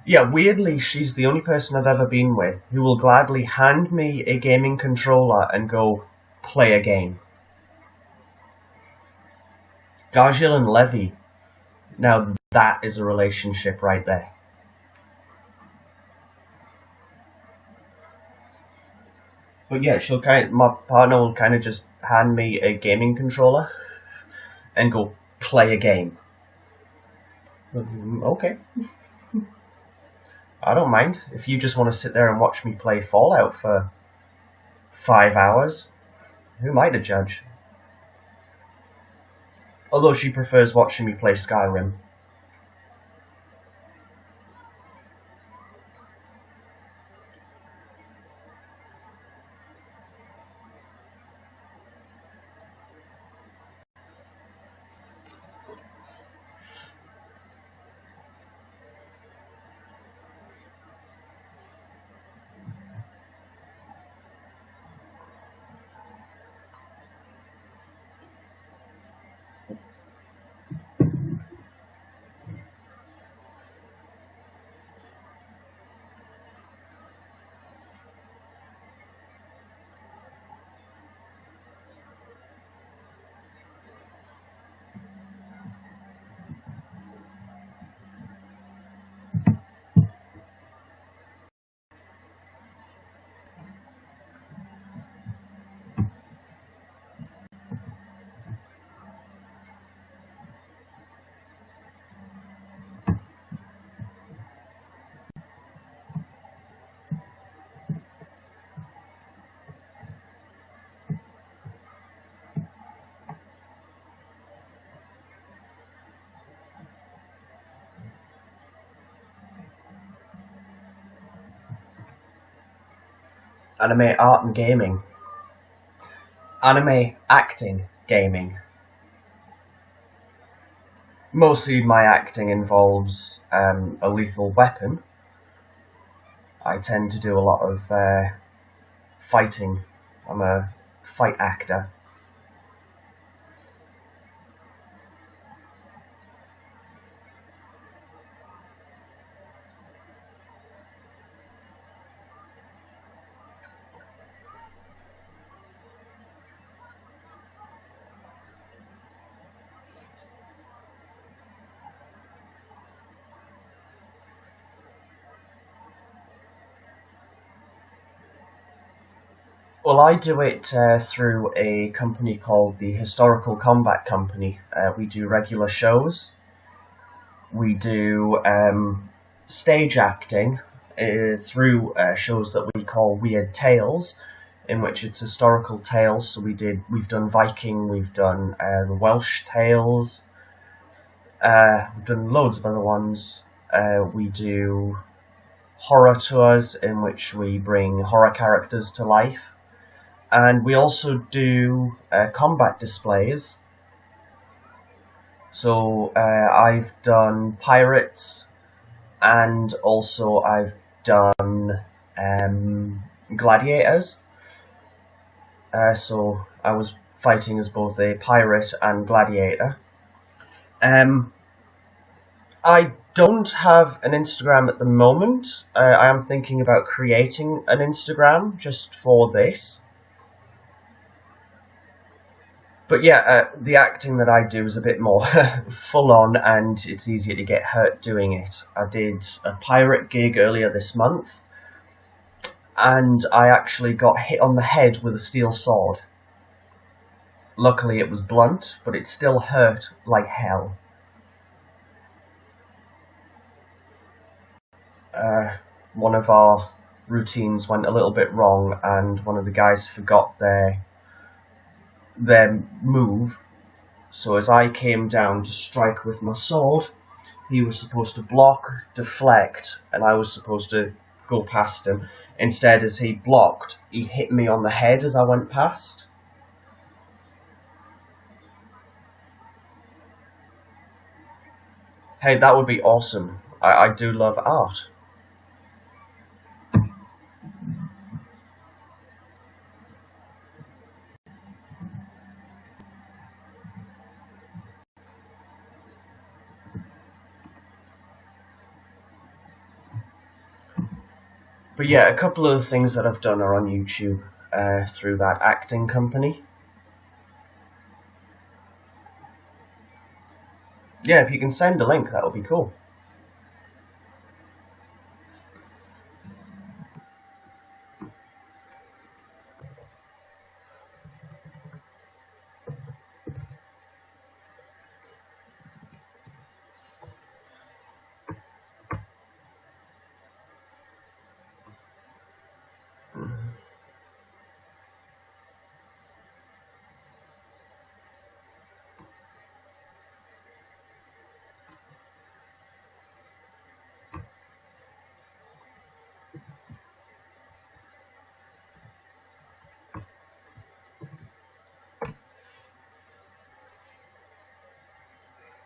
Yeah, weirdly, she's the only person I've ever been with who will gladly hand me a gaming controller and go, play a game. Gargiel and Levy. Now that is a relationship right there. But yeah, my partner will kind of just hand me a gaming controller and go, play a game. Okay. I don't mind. If you just want to sit there and watch me play Fallout for 5 hours, who am I to judge? Although she prefers watching me play Skyrim. Anime art and gaming. Anime acting gaming. Mostly my acting involves a lethal weapon. I tend to do a lot of fighting. I'm a fight actor. Well, I do it through a company called the Historical Combat Company. We do regular shows. We do stage acting through shows that we call Weird Tales, in which it's historical tales. So we've done Viking, we've done Welsh tales, we've done loads of other ones. We do horror tours in which we bring horror characters to life. And we also do combat displays. So I've done pirates, and also I've done gladiators. So I was fighting as both a pirate and gladiator. I don't have an Instagram at the moment. I am thinking about creating an Instagram just for this. But yeah, the acting that I do is a bit more full on, and it's easier to get hurt doing it. I did a pirate gig earlier this month, and I actually got hit on the head with a steel sword. Luckily it was blunt, but it still hurt like hell. One of our routines went a little bit wrong, and one of the guys forgot their move. So as I came down to strike with my sword, he was supposed to block, deflect, and I was supposed to go past him. Instead, as he blocked, he hit me on the head as I went past. Hey, that would be awesome. I do love art. But yeah, a couple of the things that I've done are on YouTube through that acting company. Yeah, if you can send a link, that would be cool.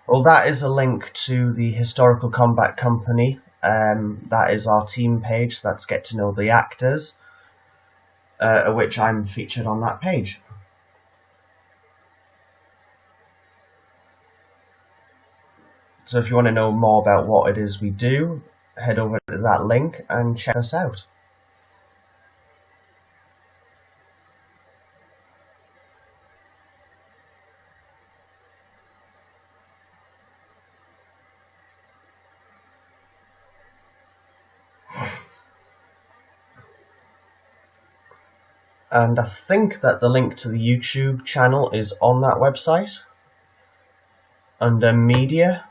Well, that is a link to the Historical Combat Company. That is our team page. That's Get to Know the Actors, which I'm featured on that page. So if you want to know more about what it is we do, head over to that link and check us out. And I think that the link to the YouTube channel is on that website under media.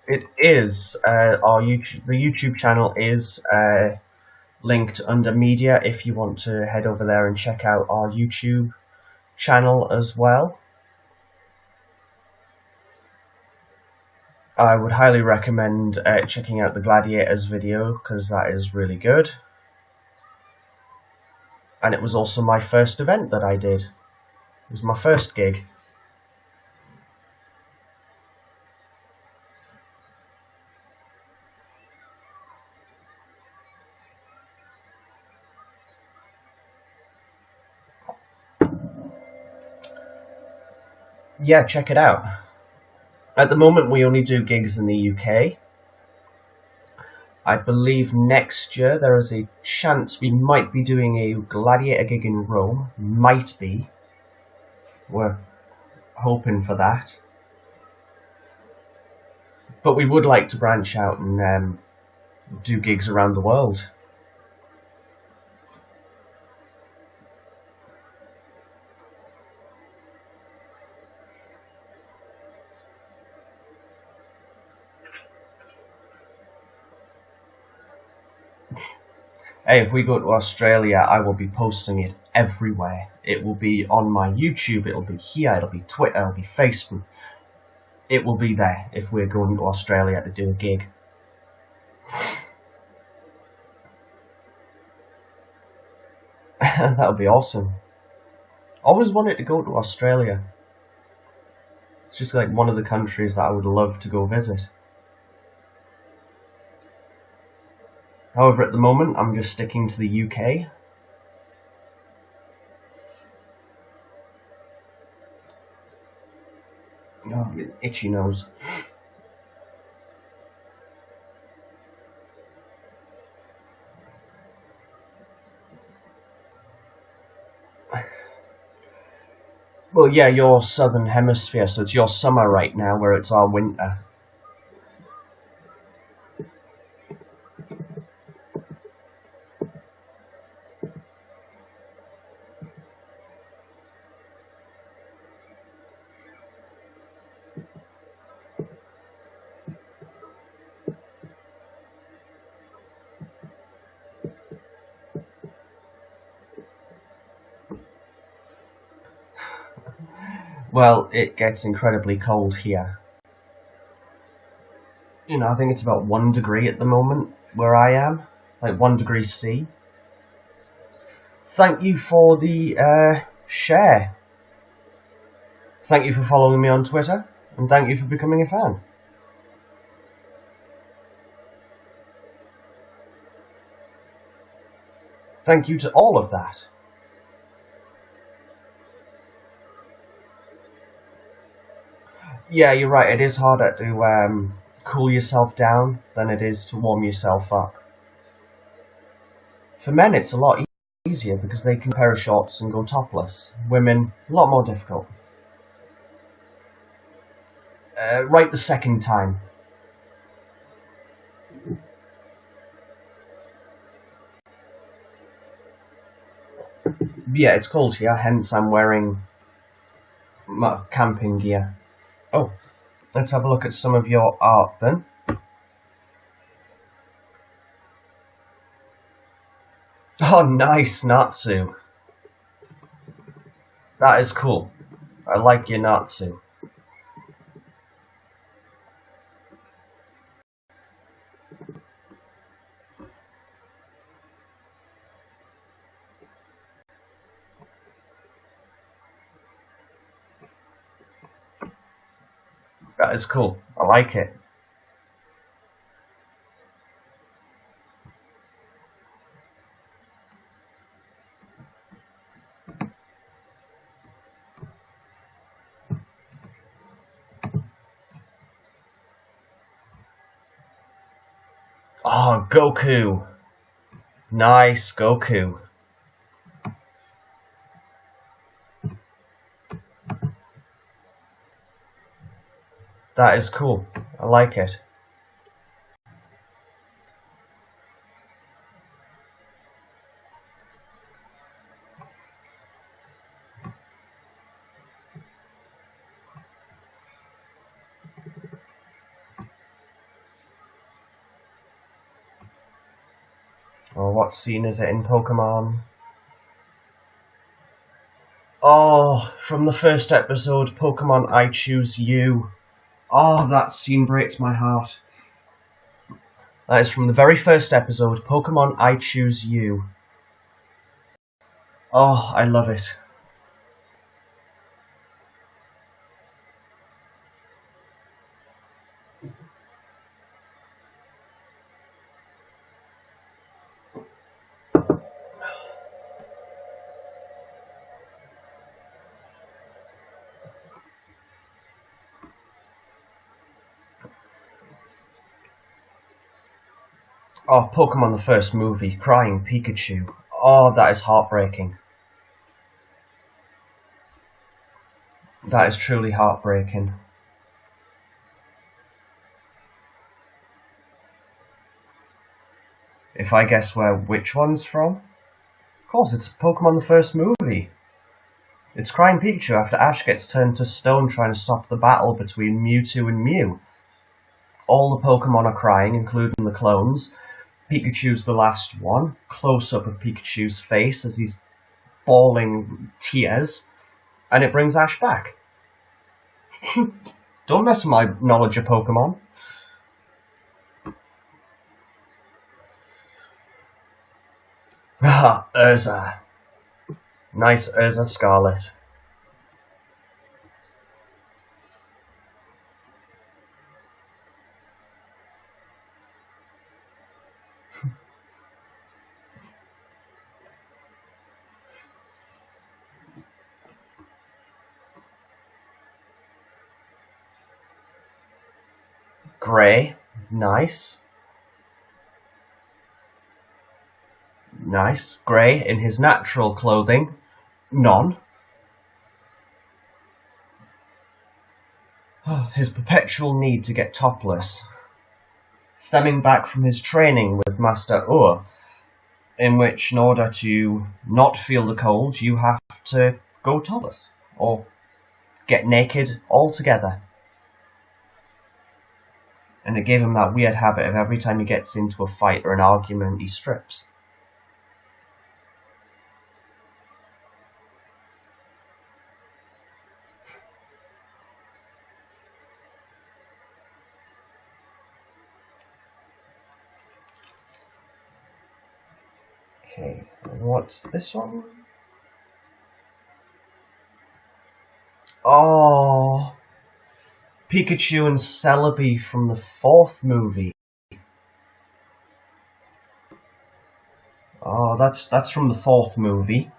It is our YouTube. The YouTube channel is linked under media if you want to head over there and check out our YouTube channel as well. I would highly recommend checking out the Gladiators video, because that is really good. And it was also my first event that I did. It was my first gig. Yeah, check it out. At the moment, we only do gigs in the UK. I believe next year there is a chance we might be doing a Gladiator gig in Rome. Might be. We're hoping for that. But we would like to branch out and do gigs around the world. Hey, if we go to Australia, I will be posting it everywhere. It will be on my YouTube, it'll be here, it'll be Twitter, it'll be Facebook. It will be there if we're going to Australia to do a gig. That would be awesome. Always wanted to go to Australia. It's just like one of the countries that I would love to go visit. However, at the moment, I'm just sticking to the UK. Oh, itchy nose. Well, yeah, you're southern hemisphere, so it's your summer right now, where it's our winter. Well, it gets incredibly cold here. You know, I think it's about 1 degree at the moment where I am, like 1 degree C. Thank you for the share. Thank you for following me on Twitter, and thank you for becoming a fan. Thank you to all of that. Yeah, you're right, it is harder to cool yourself down than it is to warm yourself up. For men, it's a lot easier because they can wear shorts and go topless. Women, a lot more difficult. Right the second time. Yeah, it's cold here, hence I'm wearing my camping gear. Oh, let's have a look at some of your art then. Oh, nice, Natsu. That is cool. I like your Natsu. That is cool. I like it. Oh, Goku. Nice, Goku. That is cool. I like it. Oh, what scene is it in Pokemon? Oh, from the first episode, Pokemon I Choose You. Oh, that scene breaks my heart. That is from the very first episode, Pokemon I Choose You. Oh, I love it. Oh, Pokemon the first movie, crying Pikachu. Oh, that is heartbreaking. That is truly heartbreaking. If I guess which one's from? Of course, it's Pokemon the first movie. It's crying Pikachu after Ash gets turned to stone trying to stop the battle between Mewtwo and Mew. All the Pokemon are crying, including the clones. Pikachu's the last one. Close-up of Pikachu's face as he's bawling tears. And it brings Ash back. Don't mess with my knowledge of Pokemon. Ah, Urza. Nice Urza Scarlet. Grey. Nice. Nice. Grey in his natural clothing. None. His perpetual need to get topless. Stemming back from his training with Master Ur, in which in order to not feel the cold, you have to go topless. Or get naked altogether. And it gave him that weird habit of every time he gets into a fight or an argument, he strips. Okay, and what's this one? Oh, Pikachu and Celebi from the 4th movie. Oh, that's from the 4th movie.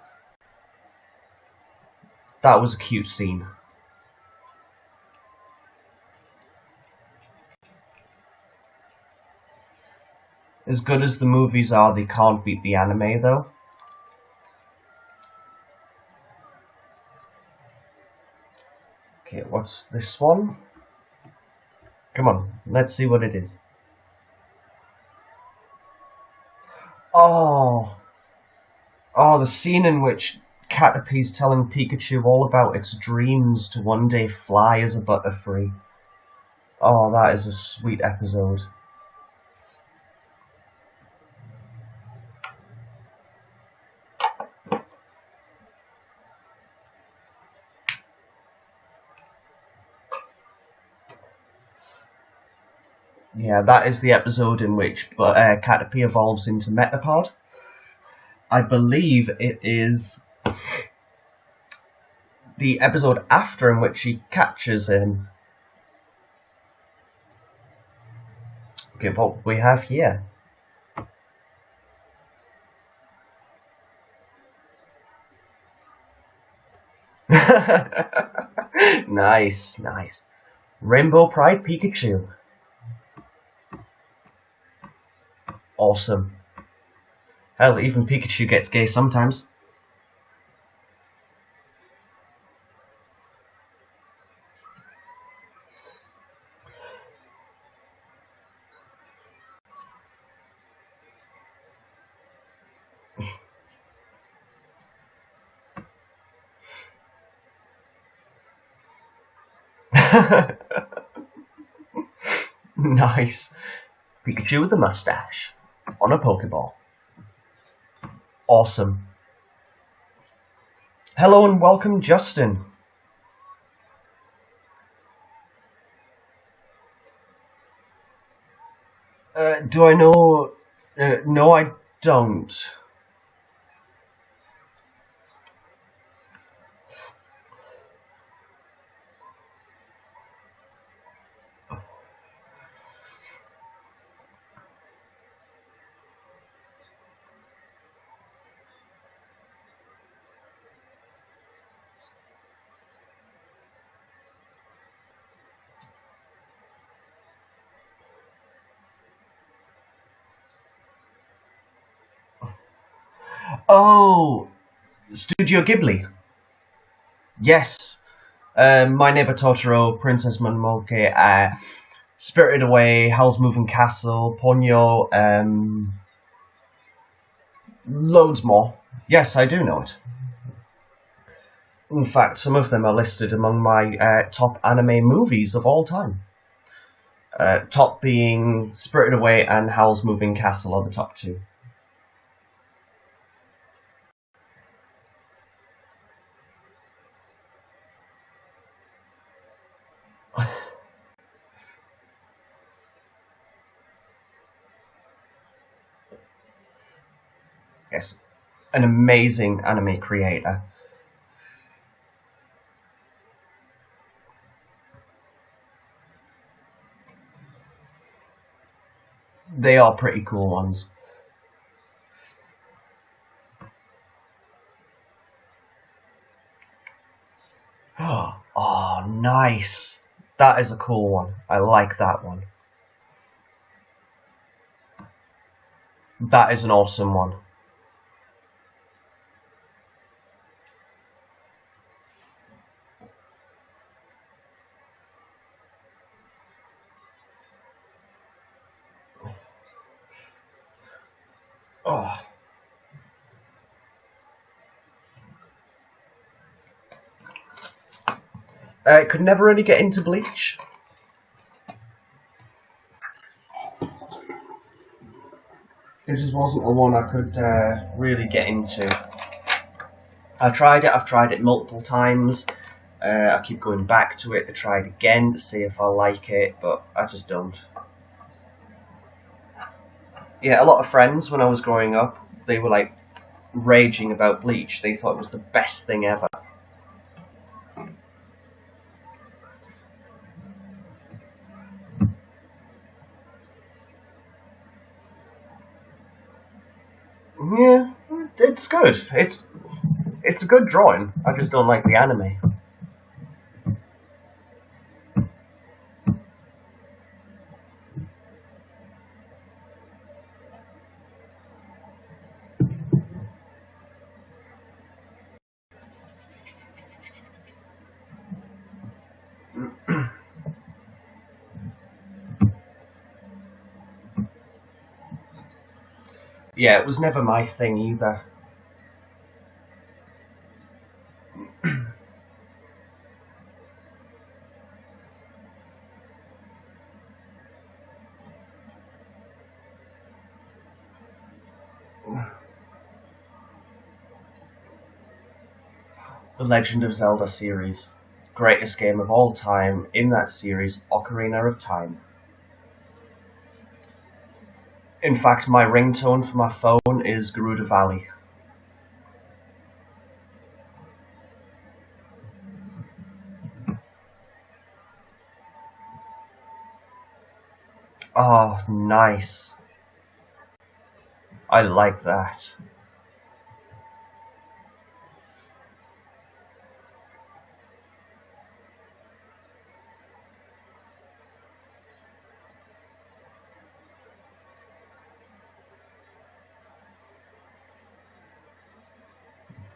That was a cute scene. As good as the movies are, they can't beat the anime, though. Okay, what's this one? Come on, let's see what it is. Oh, the scene in which Caterpie's telling Pikachu all about its dreams to one day fly as a Butterfree. Oh, that is a sweet episode. Yeah, that is the episode in which Caterpie evolves into Metapod. I believe it is the episode after in which she catches him. Okay, what we have here. Nice, nice. Rainbow Pride Pikachu. Awesome. Hell, even Pikachu gets gay sometimes. Nice. Pikachu with a mustache. On a Pokeball. Awesome. Hello and welcome, Justin. Do I know? No, I don't. Oh, Studio Ghibli. Yes. My Neighbor Totoro, Princess Mononoke, Spirited Away, Howl's Moving Castle, Ponyo, loads more. Yes, I do know it. In fact, some of them are listed among my top anime movies of all time. Top being Spirited Away and Howl's Moving Castle are the top two. Yes, an amazing anime creator. They are pretty cool ones. Oh, nice. That is a cool one. I like that one. That is an awesome one. Oh. Could never really get into Bleach. It just wasn't a one I could really get into. I've tried it multiple times. I keep going back to it to try it again to see if I like it, but I just don't. Yeah, a lot of friends when I was growing up, they were like raging about Bleach. They thought it was the best thing ever. Yeah, it's good. It's a good drawing. I just don't like the anime. Yeah, it was never my thing either. The Legend of Zelda series. Greatest game of all time in that series, Ocarina of Time. In fact, my ringtone for my phone is Garuda Valley. Oh, nice. I like that.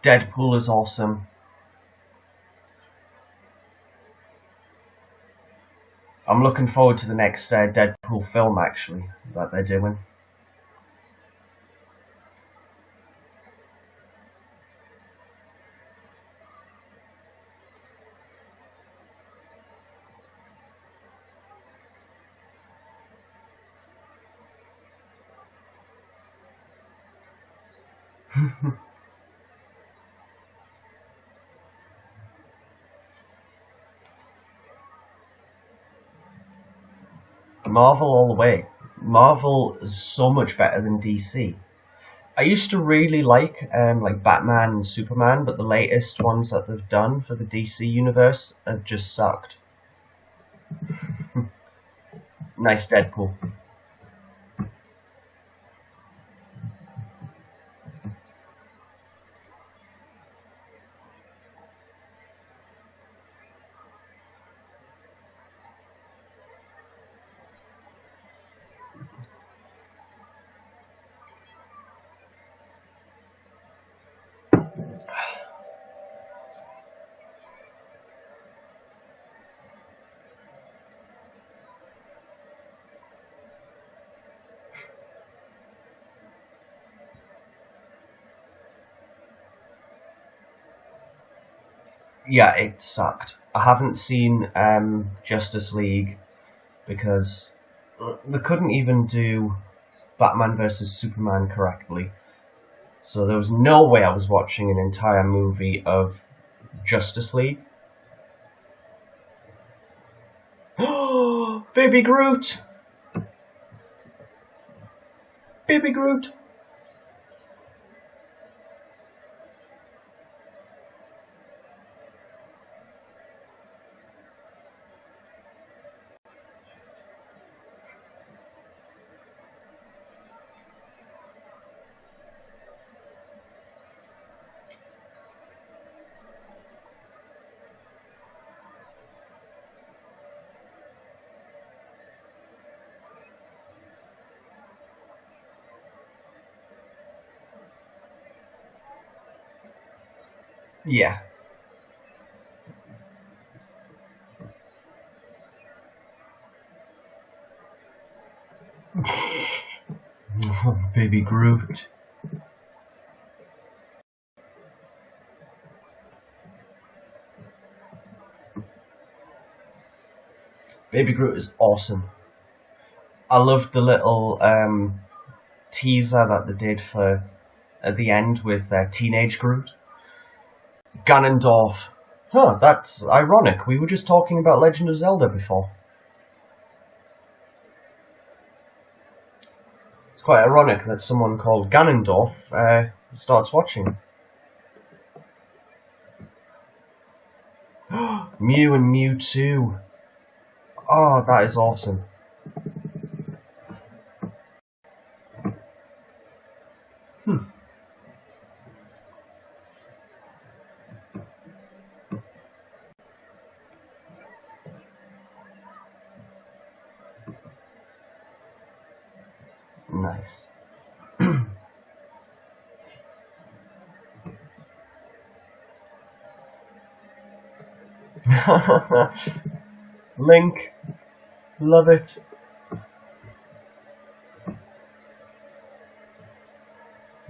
Deadpool is awesome. I'm looking forward to the next Deadpool film, actually, that they're doing. Marvel all the way. Marvel is so much better than DC. I used to really like Batman and Superman, but the latest ones that they've done for the DC universe have just sucked. Nice Deadpool. Yeah, it sucked. I haven't seen Justice League because they couldn't even do Batman vs Superman correctly. So there was no way I was watching an entire movie of Justice League. Baby Groot! Baby Groot! Yeah. Baby Groot. Baby Groot is awesome. I loved the little teaser that they did for at the end with Teenage Groot. Ganondorf. Huh, that's ironic. We were just talking about Legend of Zelda before. It's quite ironic that someone called Ganondorf starts watching. Mew and Mewtwo. Oh, that is awesome. Hmm. Nice. Link. Love it.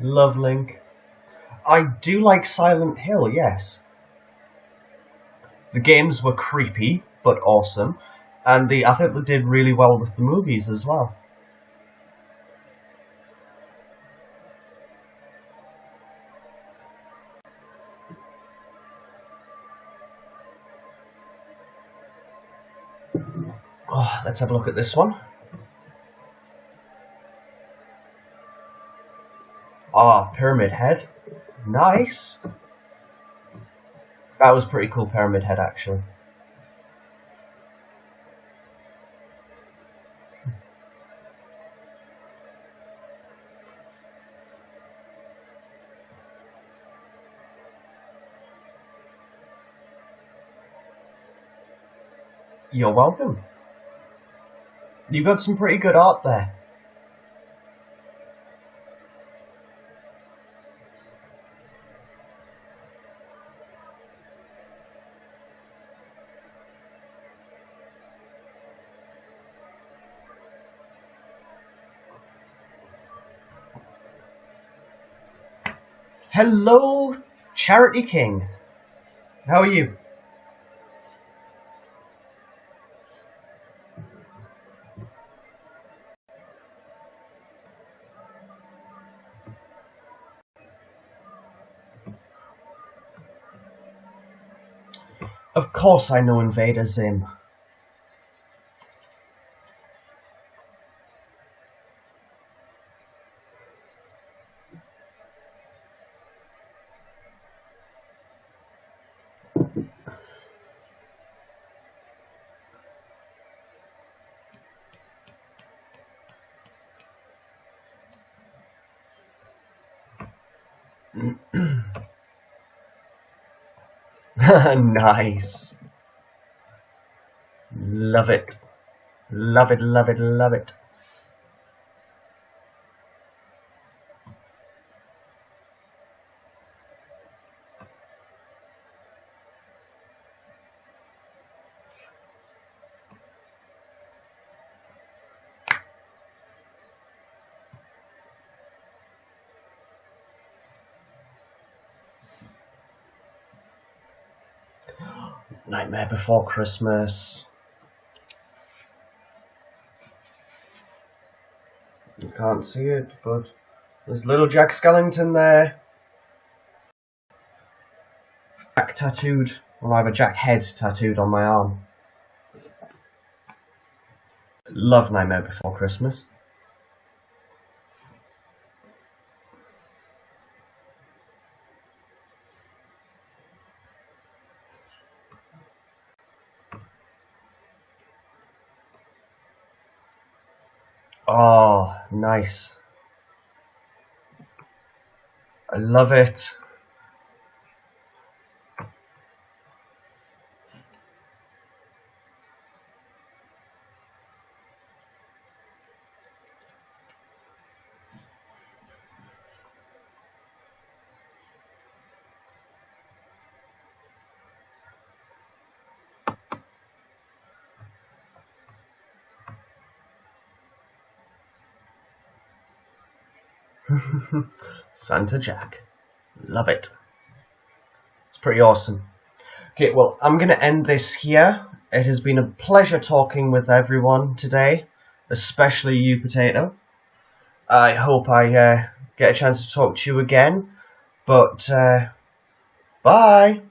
Love Link. I do like Silent Hill, yes. The games were creepy, but awesome. And I think they did really well with the movies as well. Oh, let's have a look at this one. Ah, Pyramid Head. Nice. That was pretty cool, Pyramid Head, actually. You're welcome. You've got some pretty good art there. Hello, Charity King. How are you? Of course I know Invader Zim. Nice. Love it. Love it, love it, love it. Nightmare Before Christmas. You can't see it, but there's little Jack Skellington there. Jack tattooed, or I have a Jack head tattooed on my arm. Love Nightmare Before Christmas. Oh, nice. I love it. Santa Jack. Love it. It's pretty awesome. Okay, well, I'm going to end this here. It has been a pleasure talking with everyone today, especially you, Potato. I hope I get a chance to talk to you again, but bye!